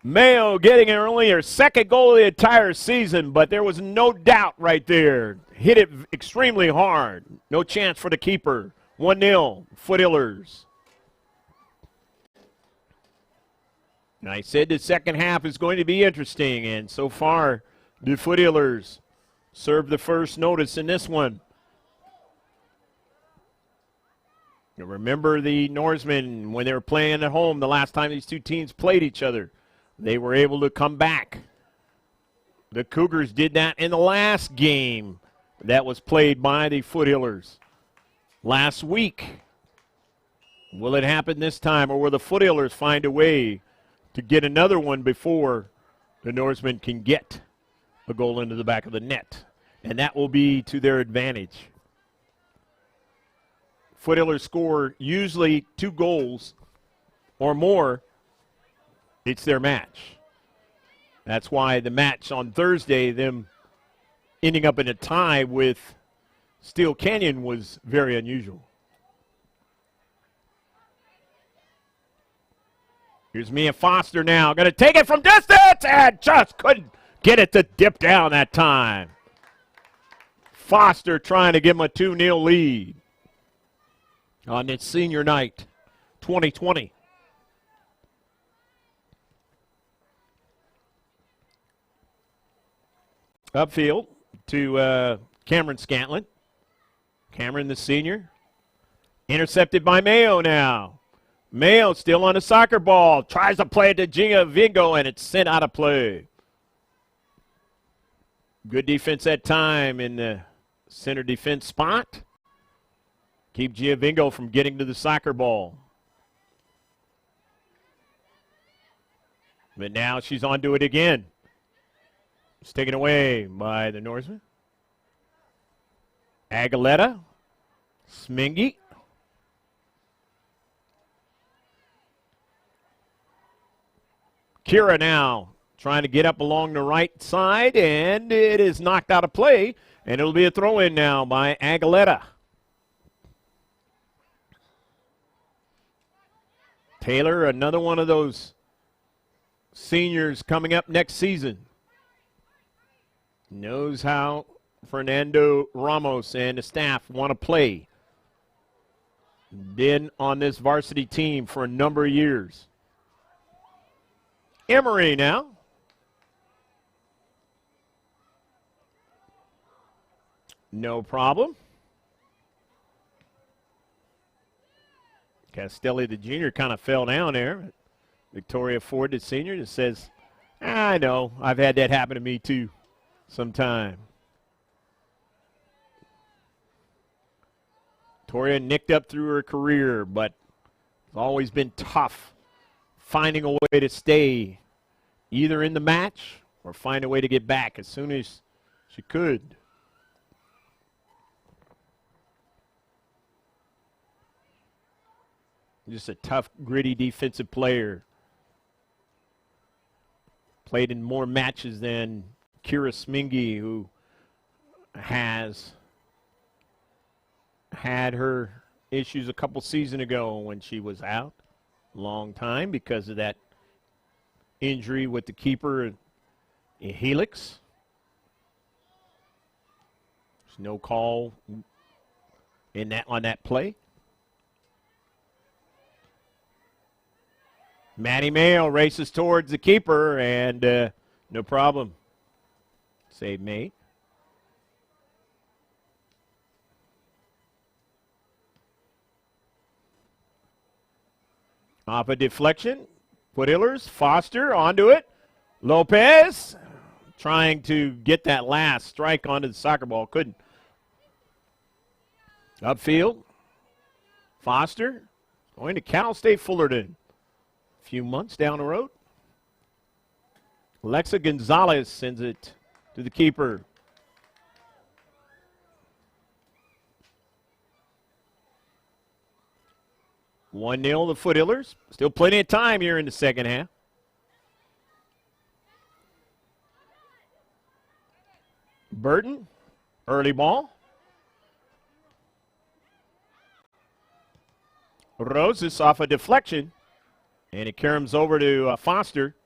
Mayo getting only her second goal of the entire season, but there was no doubt right there. Hit it extremely hard. No chance for the keeper. 1-0, Foothillers. And I said the second half is going to be interesting, and so far the Foothillers served the first notice in this one. You remember the Norsemen when they were playing at home the last time these two teams played each other. They were able to come back. The Cougars did that in the last game that was played by the Foothillers last week. Will it happen this time, or will the Foothillers find a way to get another one before the Norsemen can get a goal into the back of the net? And that will be to their advantage. Foothillers score usually 2 goals or more. It's their match. That's why the match on Thursday, them ending up in a tie with Steel Canyon, was very unusual. Here's Mia Foster now. Going to take it from distance and just couldn't get it to dip down that time. Foster trying to give them a 2-0 lead on its senior night 2020. Upfield to Cameron Scantlin. Cameron, the senior. Intercepted by Mayo now. Mayo still on the soccer ball. Tries to play it to Giovingo, and it's sent out of play. Good defense that time in the center defense spot. Keep Giovingo from getting to the soccer ball. But now she's onto it again. It's taken away by the Norseman. Aguilera. Smingy. Kira now trying to get up along the right side, and it is knocked out of play, and it'll be a throw-in now by Aguilera. Taylor, another one of those seniors coming up next season. Knows how Fernando Ramos and the staff want to play. Been on this varsity team for a number of years. Emery now. No problem. Castelli, the junior, kind of fell down there. Victoria Ford, the senior, just says, I know, I've had that happen to me too sometime. Victoria nicked up through her career, but it's always been tough finding a way to stay either in the match or find a way to get back as soon as she could. Just a tough, gritty defensive player. Played in more matches than Kira Smingy, who has had her issues a couple seasons ago when she was out a long time because of that injury with the keeper in Helix. There's no call in that on that play. Maddie Mayo races towards the keeper, and no problem. Save mate. Off a deflection. Foothillers, Foster onto it. Lopez trying to get that last strike onto the soccer ball. Couldn't. Upfield. Foster going to Cal State Fullerton. Few months down the road. Alexa Gonzalez sends it to the keeper. One 0 the Foothillers. Still plenty of time here in the second half. Burton, early ball. Roses off a deflection. And it caroms over to Foster,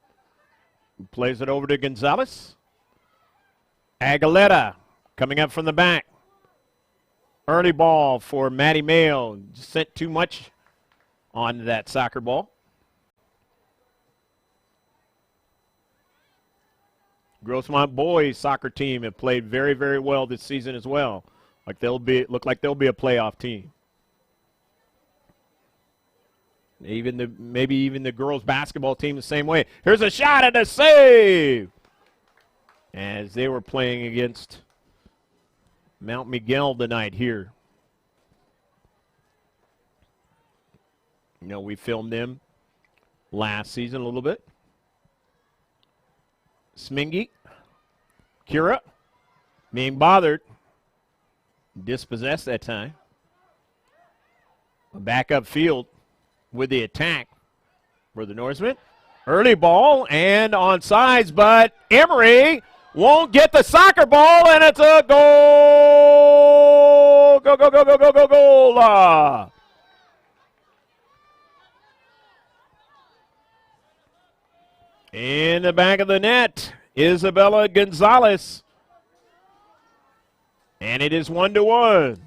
who plays it over to Gonzalez. Aguilera coming up from the back. Early ball for Maddie Mayo. Just sent too much on that soccer ball. Grossmont boys soccer team have played very, very well this season as well. Look like they'll be a playoff team. Maybe even the girls basketball team the same way. Here's a shot and a save! As they were playing against Mount Miguel tonight here. You know, we filmed them last season a little bit. Smingy. Kira. Being bothered. Dispossessed that time. Back up field with the attack for the Norsemen. Early ball and onside, but Emery won't get the soccer ball, and it's a goal! Go, go, go, go, go, go, goal! In the back of the net, Isabella Gonzalez. And it is 1-1.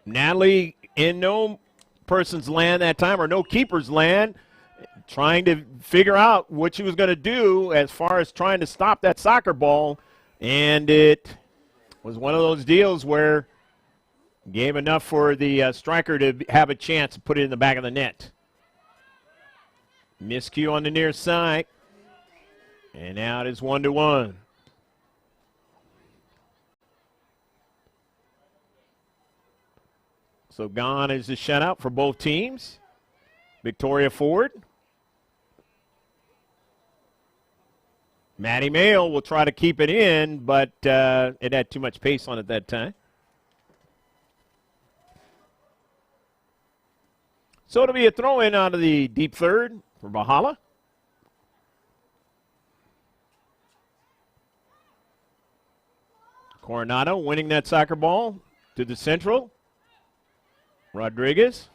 Natalie in no person's land that time, or no keeper's land, trying to figure out what she was going to do as far as trying to stop that soccer ball. And it was one of those deals where gave enough for the striker to have a chance to put it in the back of the net. Miscue on the near side. And now it is 1-1. So gone is the shutout for both teams. Victoria Ford. Maddie Mail will try to keep it in, but it had too much pace on it that time. So it'll be a throw-in out of the deep third for Valhalla. Coronado winning that soccer ball to the central. Rodriguez.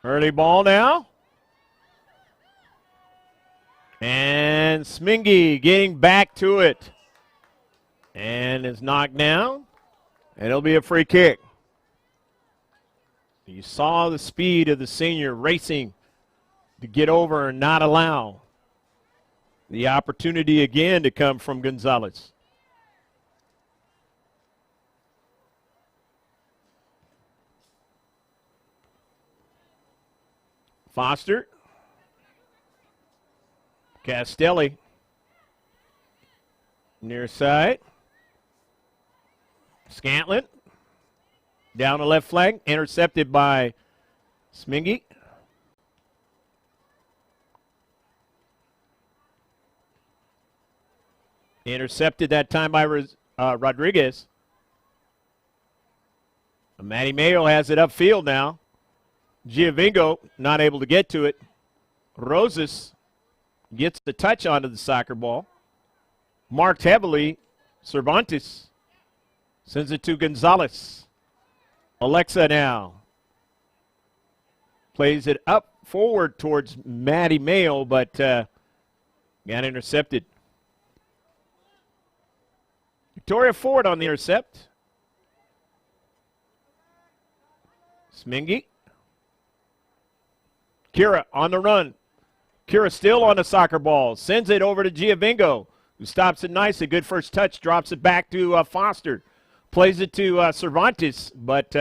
Early ball now. And Smingy getting back to it. And is knocked down. And it'll be a free kick. You saw the speed of the senior racing to get over and not allow the opportunity again to come from Gonzalez. Foster. Castelli. Near side. Scantlin. Down the left flank. Intercepted by Smingy. Intercepted that time by Rodriguez. Matty Mayo has it upfield now. Giovingo not able to get to it. Rosas gets the touch onto the soccer ball. Marked heavily. Cervantes sends it to Gonzalez. Alexa now plays it up forward towards Matty Mayo, but got intercepted. Victoria Ford on the intercept. Smingy. Kira on the run. Kira still on the soccer ball. Sends it over to Giovingo, who stops it nicely. Good first touch. Drops it back to Foster. Plays it to Cervantes, but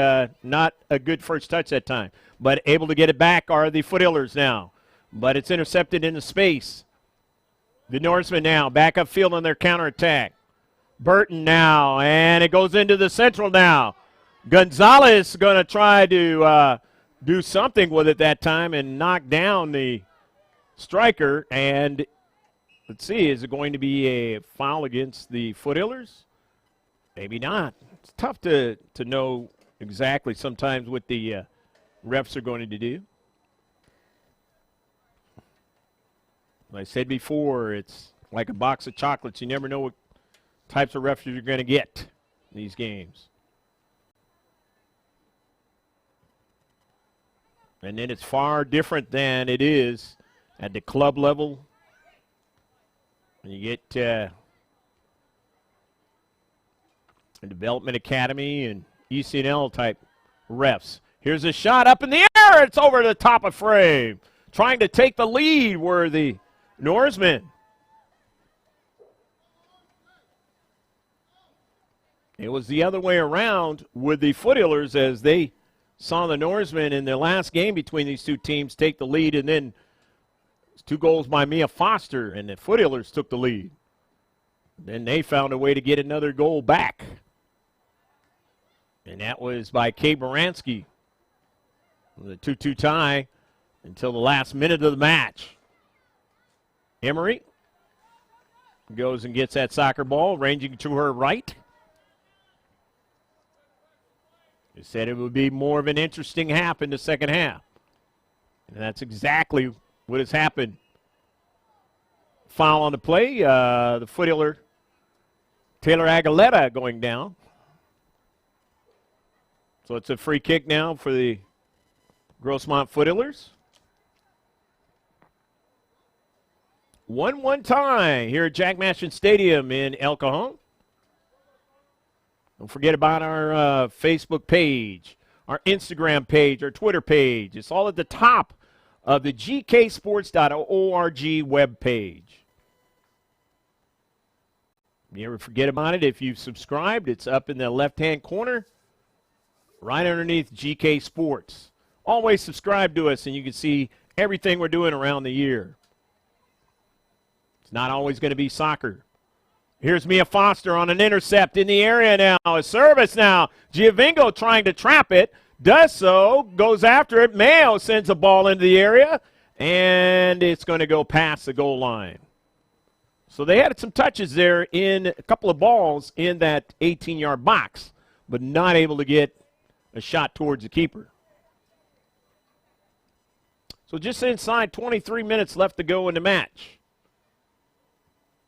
not a good first touch that time. But able to get it back are the Foothillers now. But it's intercepted into space. The Norsemen now back upfield on their counterattack. Burton now, and it goes into the central now. Gonzalez going to try to do something with it that time and knock down the striker. And let's see, is it going to be a foul against the Foothillers? Maybe not. It's tough to know exactly sometimes what the refs are going to do. Like I said before, it's like a box of chocolates. You never know what types of refs you're going to get in these games. And then it's far different than it is at the club level. When you get a development academy and ECNL type refs. Here's a shot up in the air. It's over the top of frame. Trying to take the lead were the Norsemen. It was the other way around with the Foothillers as they saw the Norsemen in their last game between these two teams take the lead, and then 2 goals by Mia Foster, and the Foothillers took the lead. Then they found a way to get another goal back. And that was by Kay Baranski. The 2-2 tie until the last minute of the match. Emery goes and gets that soccer ball, ranging to her right. They said it would be more of an interesting half in the second half. And that's exactly what has happened. Foul on the play. The Foothiller, Taylor Aguilera, going down. So it's a free kick now for the Grossmont Foothillers. 1-1 tie here at Jack Mashon Stadium in El Cajon. Don't forget about our Facebook page, our Instagram page, our Twitter page. It's all at the top of the gksports.org webpage. You ever forget about it? If you've subscribed, it's up in the left-hand corner, right underneath GK Sports. Always subscribe to us, and you can see everything we're doing around the year. It's not always going to be soccer. Here's Mia Foster on an intercept in the area now. A service now. Giovingo trying to trap it. does so, goes after it. Mayo sends a ball into the area, and it's going to go past the goal line. So they had some touches there in a couple of balls in that 18-yard box, but not able to get a shot towards the keeper. So just inside 23 minutes left to go in the match.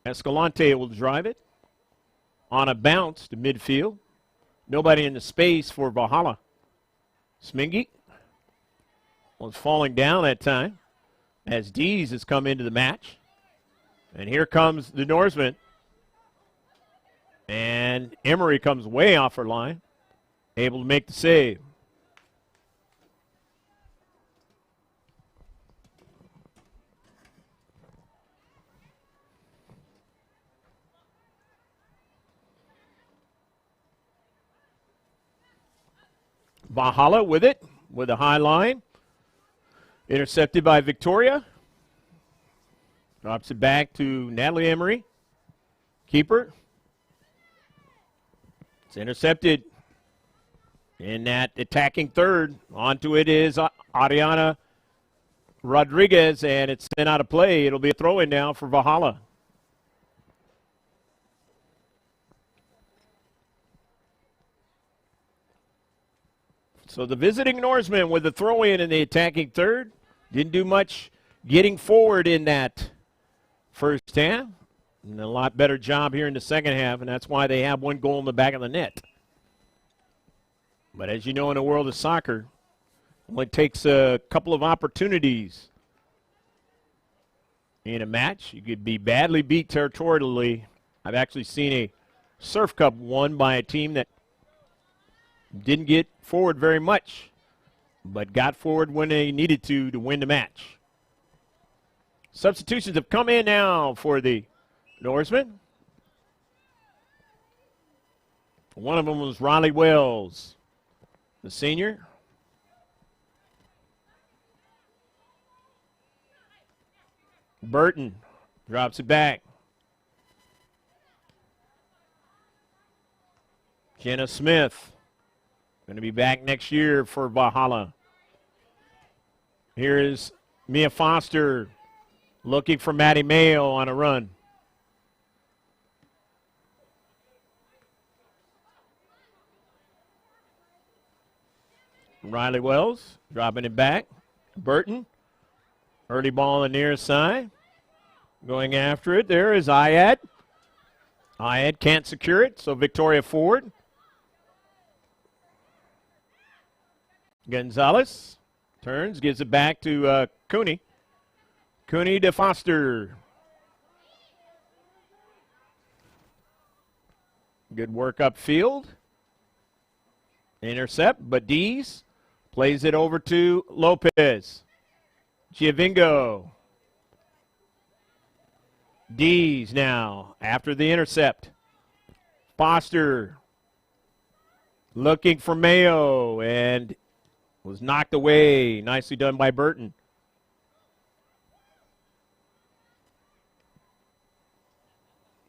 Escalante will drive it on a bounce to midfield. Nobody in the space for Valhalla. Smingy was falling down that time as Dees has come into the match. And here comes the Norseman. And Emery comes way off her line, able to make the save. Valhalla with it, with a high line. Intercepted by Victoria. Drops it back to Natalie Emery. Keeper. It's intercepted in that attacking third. Onto it is Ariana Rodriguez, and it's sent out of play. It'll be a throw-in now for Valhalla. So the visiting Norsemen with the throw-in in the attacking third. Didn't do much getting forward in that first half. And a lot better job here in the second half, and that's why they have one goal in the back of the net. But as you know, in the world of soccer, it only takes a couple of opportunities in a match. You could be badly beat territorially. I've actually seen a Surf Cup won by a team that didn't get forward very much, but got forward when they needed to win the match. Substitutions have come in now for the Norsemen. One of them was Riley Wells, the senior. Burton drops it back. Jenna Smith going to be back next year for Valhalla. Here is Mia Foster looking for Maddie Mayo on a run. Riley Wells dropping it back. Burton. Early ball on the near side. Going after it. There is Ayad. Ayad can't secure it, so Victoria Ford. Gonzalez turns, gives it back to Cooney. Cooney to Foster. Good work upfield. Intercept, but Dees plays it over to Lopez. Giovingo. Dees now after the intercept. Foster looking for Mayo and was knocked away. Nicely done by Burton.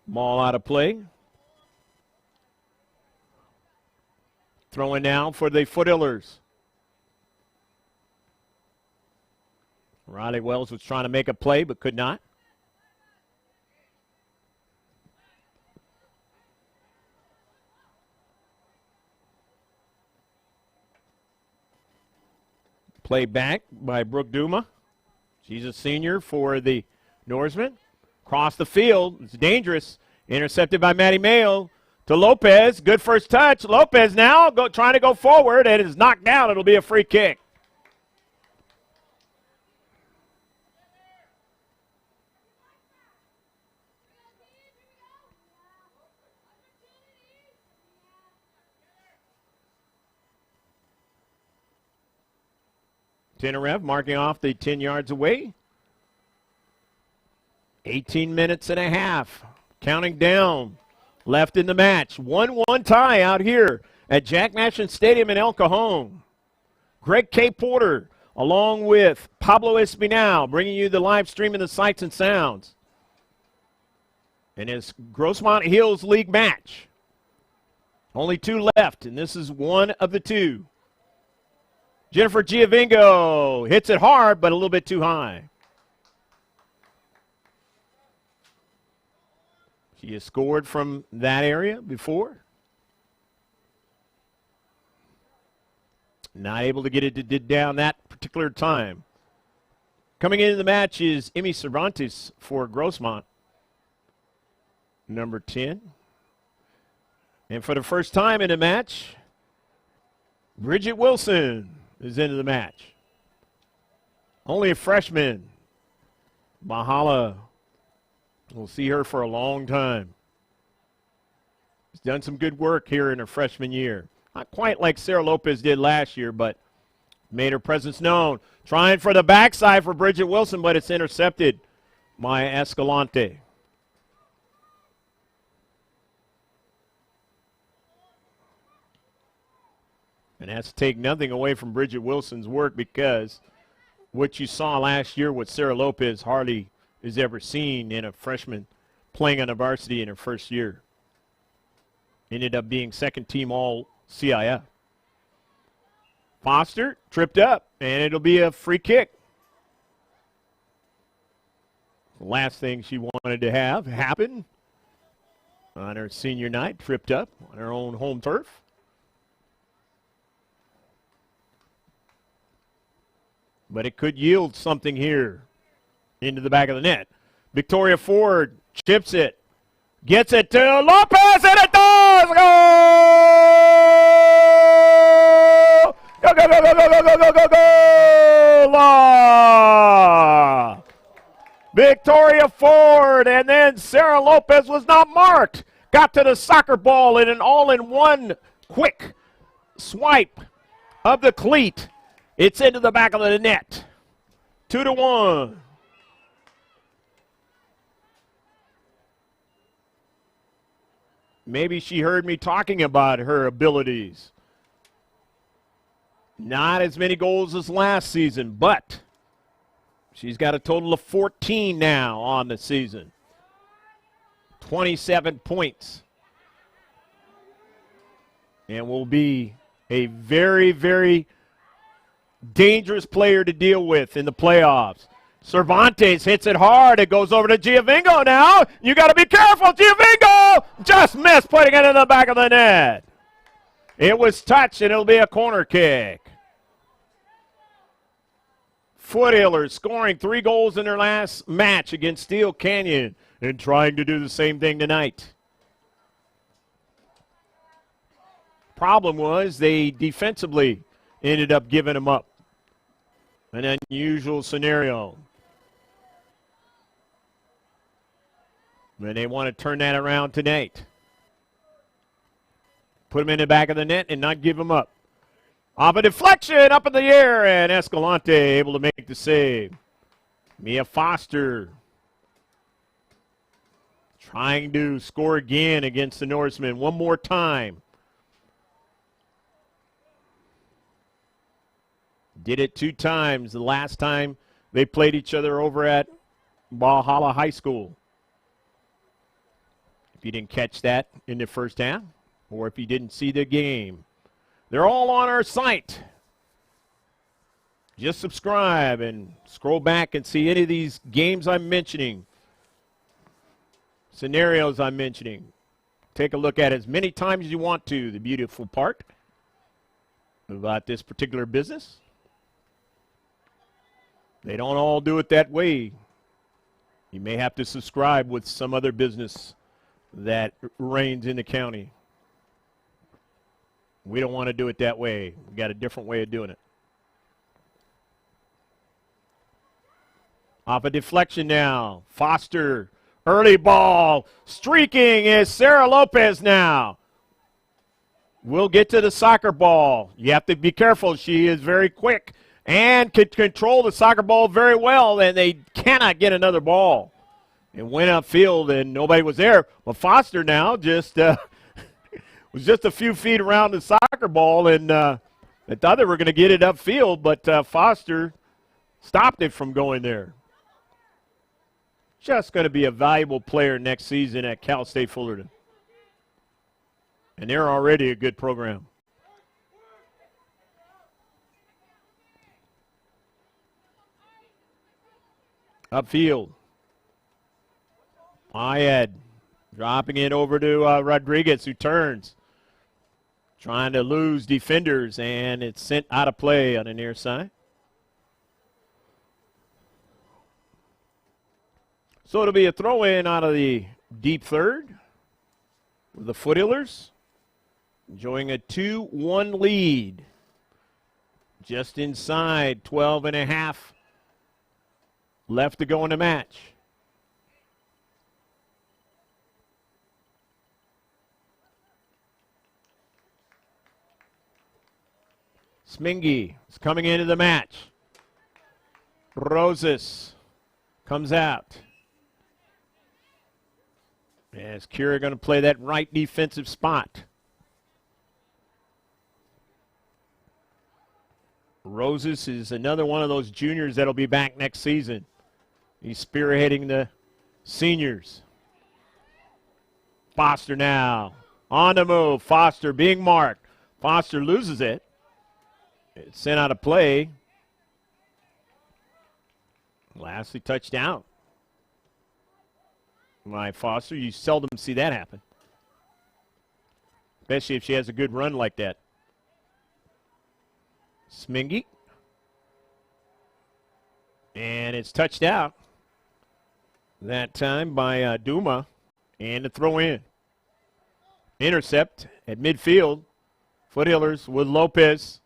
Ball out of play. Throwing down for the Footillers. Riley Wells was trying to make a play but could not. Play back by Brooke Duma. She's a senior for the Norsemen. Across the field. It's dangerous. Intercepted by Maddie Mayo to Lopez. Good first touch. Lopez now trying to go forward and is knocked down. It'll be a free kick. Tinarev marking off the 10 yards away. 18 minutes and a half. Counting down. Left in the match. 1-1 tie out here at Jack Mashon Stadium in El Cajon. Greg K. Porter along with Pablo Espinal bringing you the live stream and the sights and sounds. And it's Grossmont Hills League match. Only two left, and this is one of the two. Jennifer Giovingo hits it hard, but a little bit too high. She has scored from that area before. Not able to get it down that particular time. Coming into the match is Emmy Cervantes for Grossmont, number 10. And for the first time in the match, Bridget Wilson is into the match. Only a freshman. Valhalla. We'll see her for a long time. She's done some good work here in her freshman year. Not quite like Sarah Lopez did last year, but made her presence known. Trying for the backside for Bridget Wilson, but it's intercepted by Escalante. And that's to take nothing away from Bridget Wilson's work, because what you saw last year with Sarah Lopez hardly is ever seen in a freshman playing on the varsity in her first year. Ended up being second team all CIF. Foster tripped up, and it'll be a free kick. The last thing she wanted to have happen on her senior night, tripped up on her own home turf. But it could yield something here into the back of the net. Victoria Ford chips it. Gets it to Lopez, and it does! Go! Go, go, go, go, go, go, go, go, go! La! Victoria Ford, and then Sarah Lopez was not marked. Got to the soccer ball in an all-in-one quick swipe of the cleat. It's into the back of the net. 2-1. Maybe she heard me talking about her abilities. Not as many goals as last season, but she's got a total of 14 now on the season. 27 points. And will be a very, very dangerous player to deal with in the playoffs. Cervantes hits it hard. It goes over to Giovingo now. You got to be careful. Giovingo just missed putting it in the back of the net. It was touched, and it'll be a corner kick. Foothillers scoring 3 goals in their last match against Steel Canyon and trying to do the same thing tonight. Problem was they defensively ended up giving them up. An unusual scenario. And they want to turn that around tonight. Put them in the back of the net and not give them up. Off a deflection, up in the air, and Escalante able to make the save. Mia Foster trying to score again against the Norsemen. One more time. Did it 2 times. The last time they played each other over at Valhalla High School. If you didn't catch that in the first half, or if you didn't see the game, they're all on our site. Just subscribe and scroll back and see any of these games I'm mentioning, scenarios I'm mentioning. Take a look at it as many times as you want to. The beautiful part about this particular business, they don't all do it that way. You may have to subscribe with some other business that reigns in the county. We don't want to do it that way. We got a different way of doing it. Off a deflection now. Foster, early ball. Streaking is Sarah Lopez now. We'll get to the soccer ball. You have to be careful. She is very quick and can control the soccer ball very well, and they cannot get another ball. It went upfield, and nobody was there. But Foster now just was just a few feet around the soccer ball, and I thought they were going to get it upfield, but Foster stopped it from going there. Just going to be a valuable player next season at Cal State Fullerton. And they're already a good program. Upfield. Ayad dropping it over to Rodriguez, who turns. Trying to lose defenders, and it's sent out of play on the near side. So it'll be a throw-in out of the deep third with the Foothillers enjoying a 2-1 lead. Just inside 12 and a half left to go in the match. Smingy is coming into the match. Rosas comes out. As Kira going to play that right defensive spot. Rosas is another one of those juniors that'll be back next season. He's spearheading the seniors. Foster now on the move. Foster being marked. Foster loses it. It's sent out of play. Lastly, touchdown. My Foster, you seldom see that happen. Especially if she has a good run like that. Smingy. And it's touched out. That time by Duma. And a throw in. Intercept at midfield. Foothillers with Lopez.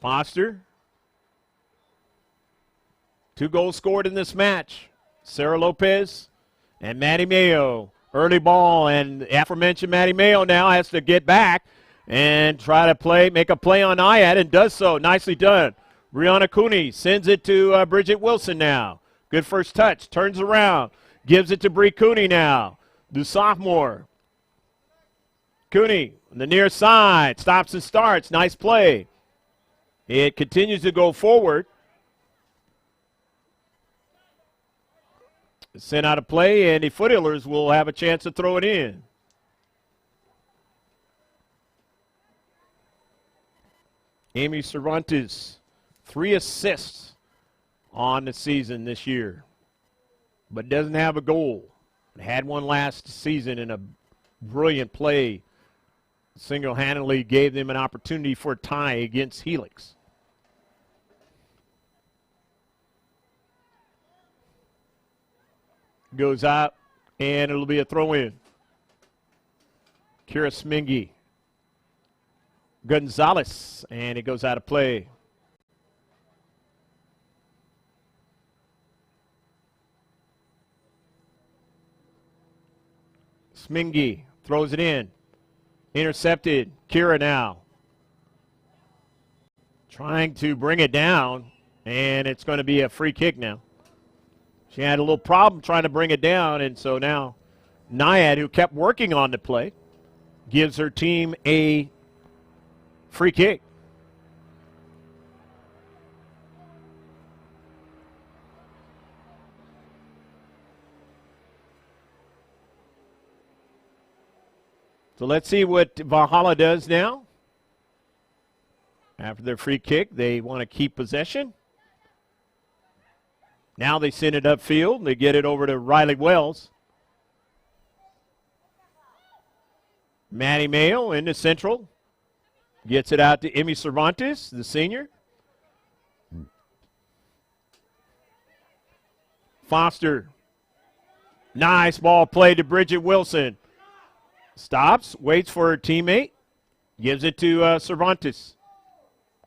Foster. 2 goals scored in this match. Sarah Lopez and Maddie Mayo. Early ball, and the aforementioned Maddie Mayo now has to get back and try to make a play on Ayad, and does so. Nicely done. Brianna Cooney sends it to Bridget Wilson now. Good first touch. Turns around. Gives it to Bree Cooney now. The sophomore. Cooney on the near side. Stops and starts. Nice play. It continues to go forward. Sent out of play, and the Foothillers will have a chance to throw it in. Amy Cervantes, 3 assists on the season this year, but doesn't have a goal. Had one last season in a brilliant play. Single-handedly gave them an opportunity for a tie against Helix. Goes out, and it'll be a throw-in. Kira Smingy. Gonzalez, and it goes out of play. Smingy throws it in. Intercepted. Kira now. Trying to bring it down, and it's going to be a free kick now. She had a little problem trying to bring it down, and so now Naiad, who kept working on the play, gives her team a free kick. So let's see what Valhalla does now. After their free kick, they want to keep possession. Now they send it upfield. They get it over to Riley Wells. Maddie Mayo into central. Gets it out to Emmy Cervantes, the senior. Foster. Nice ball play to Bridget Wilson. Stops, waits for her teammate. Gives it to Cervantes.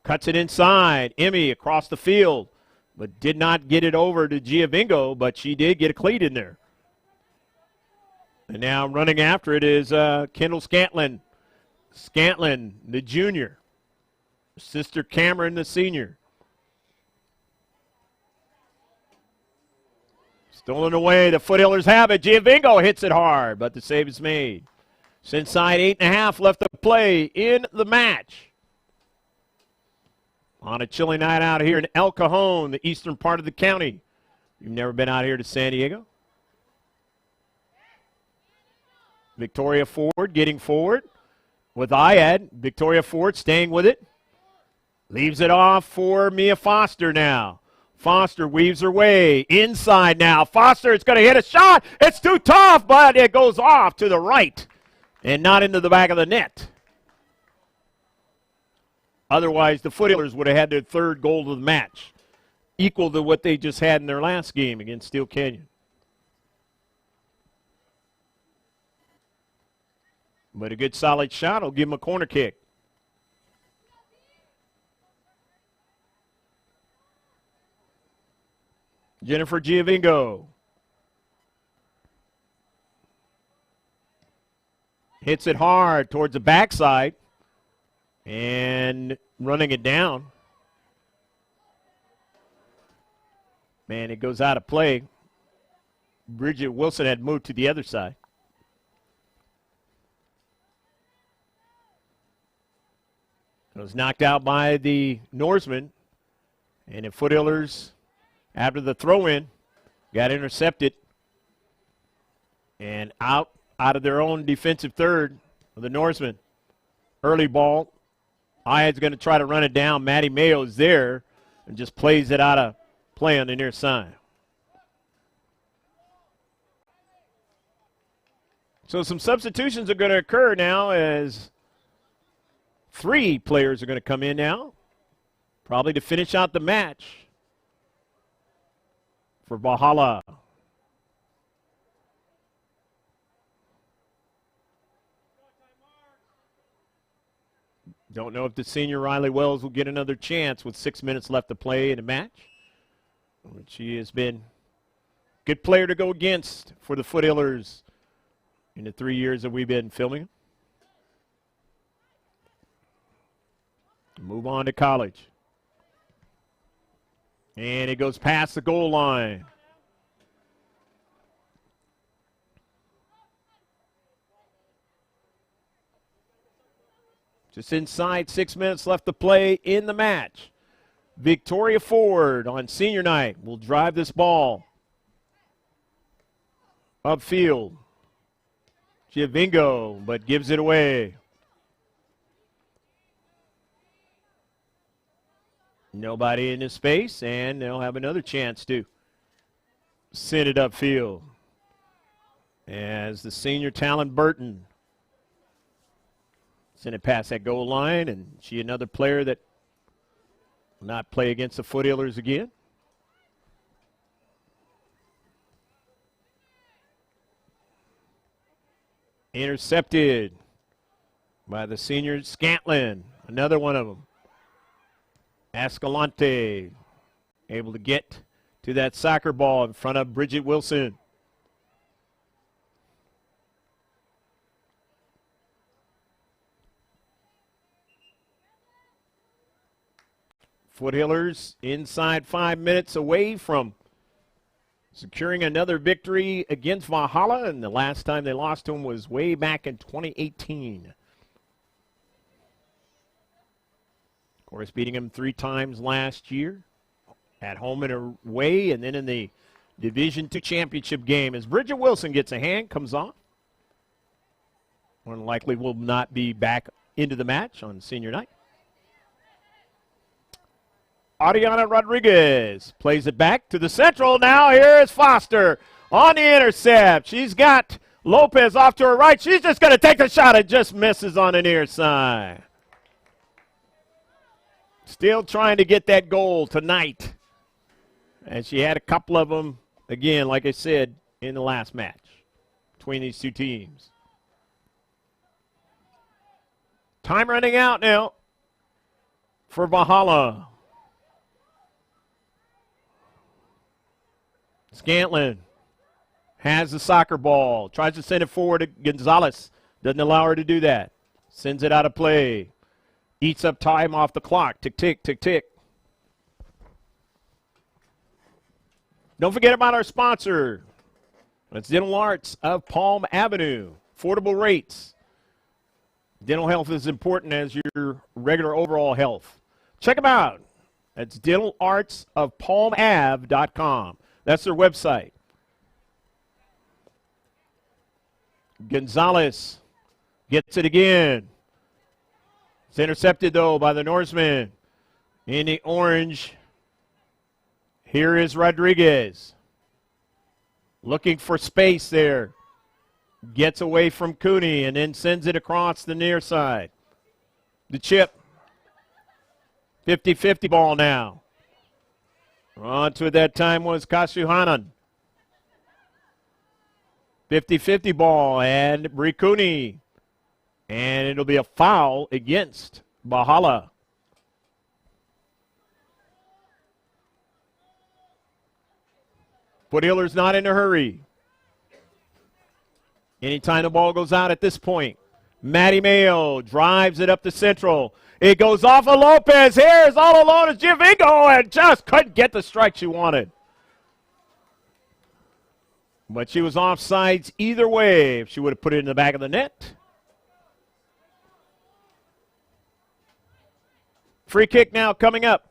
Cuts it inside. Emmy across the field. But did not get it over to Giovingo, but she did get a cleat in there. And now running after it is Kendall Scantlin. Scantlin, the junior. Sister Cameron, the senior. Stolen away. The Foothillers have it. Giovingo hits it hard, but the save is made. It's inside 8.5 left to play in the match. On a chilly night out here in El Cajon, the eastern part of the county. You've never been out here to San Diego? Victoria Ford getting forward with Ayad. Victoria Ford staying with it. Leaves it off for Mia Foster now. Foster weaves her way inside now. Foster is going to hit a shot. It's too tough, but it goes off to the right and not into the back of the net. Otherwise, the Foothillers would have had their third goal of the match, equal to what they just had in their last game against Steel Canyon. But a good solid shot will give them a corner kick. Jennifer Giovingo hits it hard towards the backside and running it down. Man, it goes out of play. Bridget Wilson had moved to the other side. It was knocked out by the Norseman, and the Foothillers, after the throw-in, got intercepted and out of their own defensive third of the Norseman. Early ball. Iad's going to try to run it down. Maddie Mayo's there and just plays it out of play on the near side. So some substitutions are going to occur now as 3 players are going to come in now, probably to finish out the match for Valhalla. Don't know if the senior Riley Wells will get another chance with 6 minutes left to play in the match. She has been a good player to go against for the Foothillers in the 3 years that we've been filming. Move on to college. And it goes past the goal line. Just inside 6 minutes left to play in the match. Victoria Ford on senior night will drive this ball upfield. Giovingo, but gives it away. Nobody in his space, and they'll have another chance to send it upfield. As the senior Talon Burton sent it past that goal line, and she another player that will not play against the Foothillers again. Intercepted by the senior Scantlin, another one of them. Escalante able to get to that soccer ball in front of Bridget Wilson. Foothillers inside 5 minutes away from securing another victory against Valhalla, and the last time they lost to them was way back in 2018. Of course, beating them 3 times last year, at home and away, and then in the Division II championship game. As Bridget Wilson gets a hand, comes off. More than likely will not be back into the match on senior night. Ariana Rodriguez plays it back to the central. Now here is Foster on the intercept. She's got Lopez off to her right. She's just going to take the shot. It just misses on the near side. Still trying to get that goal tonight. And she had a couple of them, again, like I said, in the last match between these two teams. Time running out now for Valhalla. Scantlin has the soccer ball. Tries to send it forward to Gonzalez. Doesn't allow her to do that. Sends it out of play. Eats up time off the clock. Tick, tick, tick, tick. Don't forget about our sponsor. It's Dental Arts of Palm Avenue. Affordable rates. Dental health is important as your regular overall health. Check them out. That's dentalartsofpalmav.com. That's their website. Gonzalez gets it again. It's intercepted, though, by the Norseman. In the orange, here is Rodriguez. Looking for space there. Gets away from Cooney and then sends it across the near side. The chip. 50-50 ball now. On to it that time was Kasuhanan. 50-50 ball and Cooney. And it'll be a foul against Valhalla. Foothiller's not in a hurry. Anytime the ball goes out at this point, Matty Mayo drives it up the central. It goes off of Lopez. Here's all alone as Giovinco and just couldn't get the strike she wanted. But she was offsides either way if she would have put it in the back of the net. Free kick now coming up.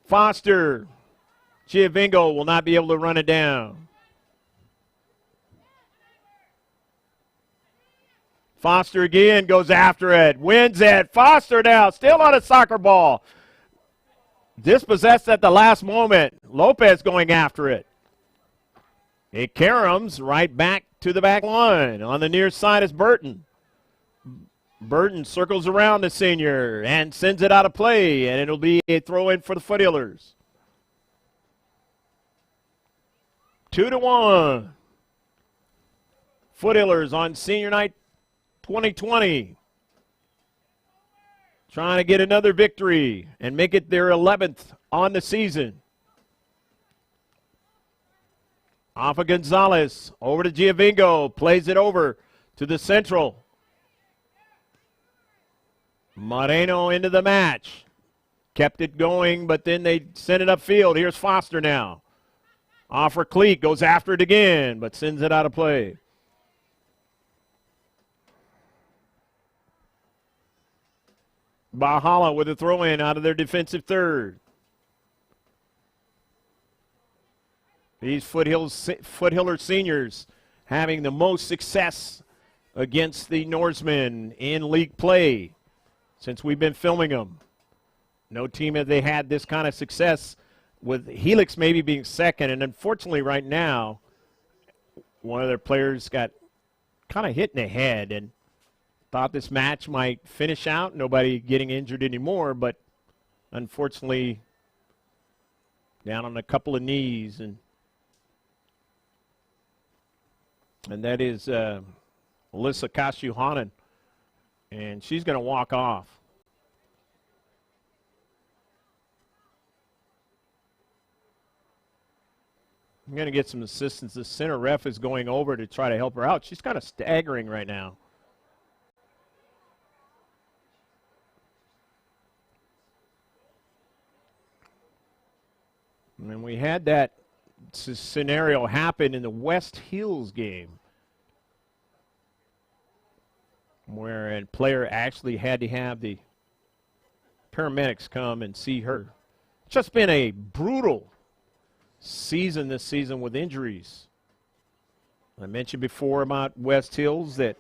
Foster. Giovinco will not be able to run it down. Foster again goes after it. Wins it. Foster now still on a soccer ball. Dispossessed at the last moment. Lopez going after it. It caroms right back to the back line. On the near side is Burton. Burton circles around the senior and sends it out of play, and it'll be a throw-in for the Foothillers. 2-1. Foothillers on Senior Night 2020. Trying to get another victory and make it their 11th on the season. Off of Gonzalez, over to Giovinco, plays it over to the central. Moreno into the match. Kept it going, but then they sent it upfield. Here's Foster now. Off for Cleek, goes after it again, but sends it out of play. Valhalla with a throw-in out of their defensive third. These Foothiller seniors having the most success against the Norsemen in league play since we've been filming them. No team have they had this kind of success, with Helix maybe being second. And unfortunately right now, one of their players got kind of hit in the head and thought this match might finish out. Nobody getting injured anymore, but unfortunately down on a couple of knees. And that is Alyssa Kasuhanan, and she's going to walk off. I'm going to get some assistance. The center ref is going over to try to help her out. She's kind of staggering right now. And we had that scenario happen in the West Hills game, where a player actually had to have the paramedics come and see her. It's just been a brutal season this season with injuries. I mentioned before about West Hills that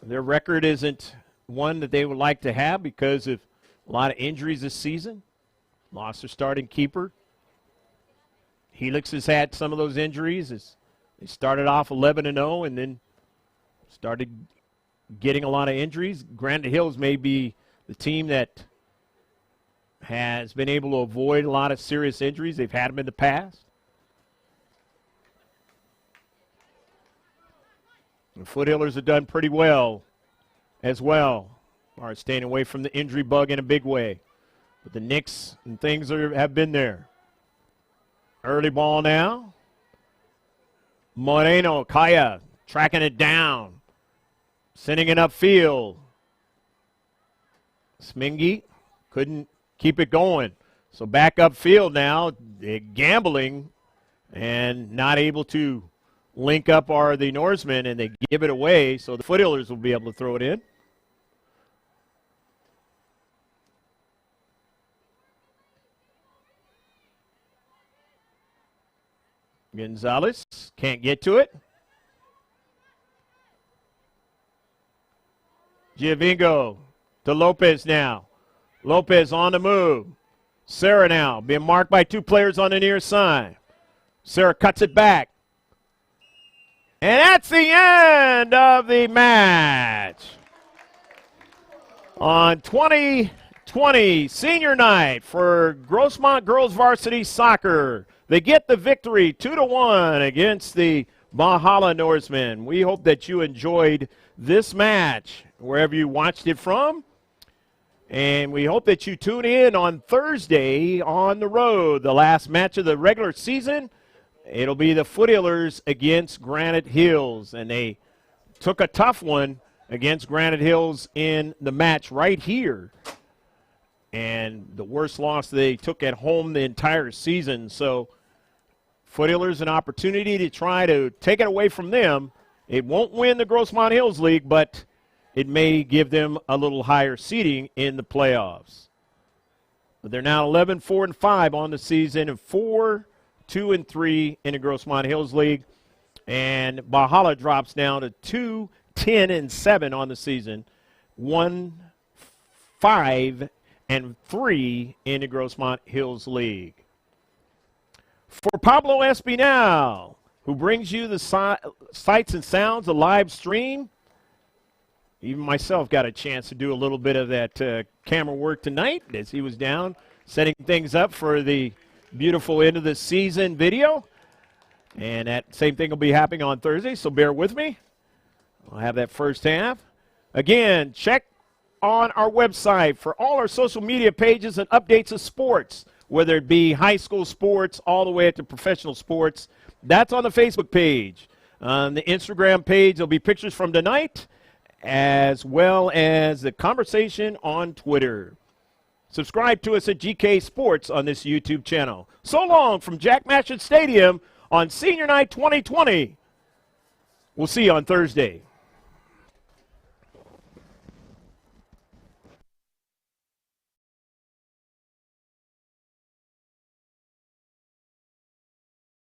their record isn't one that they would like to have because of a lot of injuries this season. Lost their starting keeper. Helix has had some of those injuries. They started off 11-0 and then started getting a lot of injuries. Granite Hills may be the team that has been able to avoid a lot of serious injuries. They've had them in the past. The Foothillers have done pretty well as well, are staying away from the injury bug in a big way. But the nicks and things have been there. Early ball now. Moreno, Kaya, tracking it down. Sending it upfield. Smingy couldn't keep it going. So back upfield now, gambling and not able to link up are the Norsemen, and they give it away, so the Foothillers will be able to throw it in. Gonzalez can't get to it. Giovinco to Lopez now. Lopez on the move. Sarah now being marked by two players on the near side. Sarah cuts it back. And that's the end of the match. On 2020 senior night for Grossmont Girls Varsity Soccer, they get the victory 2-1 against the Valhalla Norsemen. We hope that you enjoyed this match wherever you watched it from. And we hope that you tune in on Thursday on the road, the last match of the regular season. It'll be the Foothillers against Granite Hills. And they took a tough one against Granite Hills in the match right here. And the worst loss they took at home the entire season. So Foothillers an opportunity to try to take it away from them. It won't win the Grossmont Hills League, but it may give them a little higher seeding in the playoffs. But they're now 11-4-5 on the season and 4-2-3 in the Grossmont Hills League. And Valhalla drops down to 2-10-7 on the season, 1-5-3 in the Grossmont Hills League. For Pablo Espinal, who brings you the sights and sounds of live stream. Even myself got a chance to do a little bit of that camera work tonight as he was down setting things up for the beautiful end of the season video. And that same thing will be happening on Thursday, so bear with me. I'll have that first half. Again, check on our website for all our social media pages and updates of sports, whether it be high school sports all the way up to professional sports. That's on the Facebook page. On the Instagram page, there'll be pictures from tonight, as well as the conversation on Twitter. Subscribe to us at GK Sports on this YouTube channel. So long from Jack Matchett Stadium on Senior Night 2020. We'll see you on Thursday.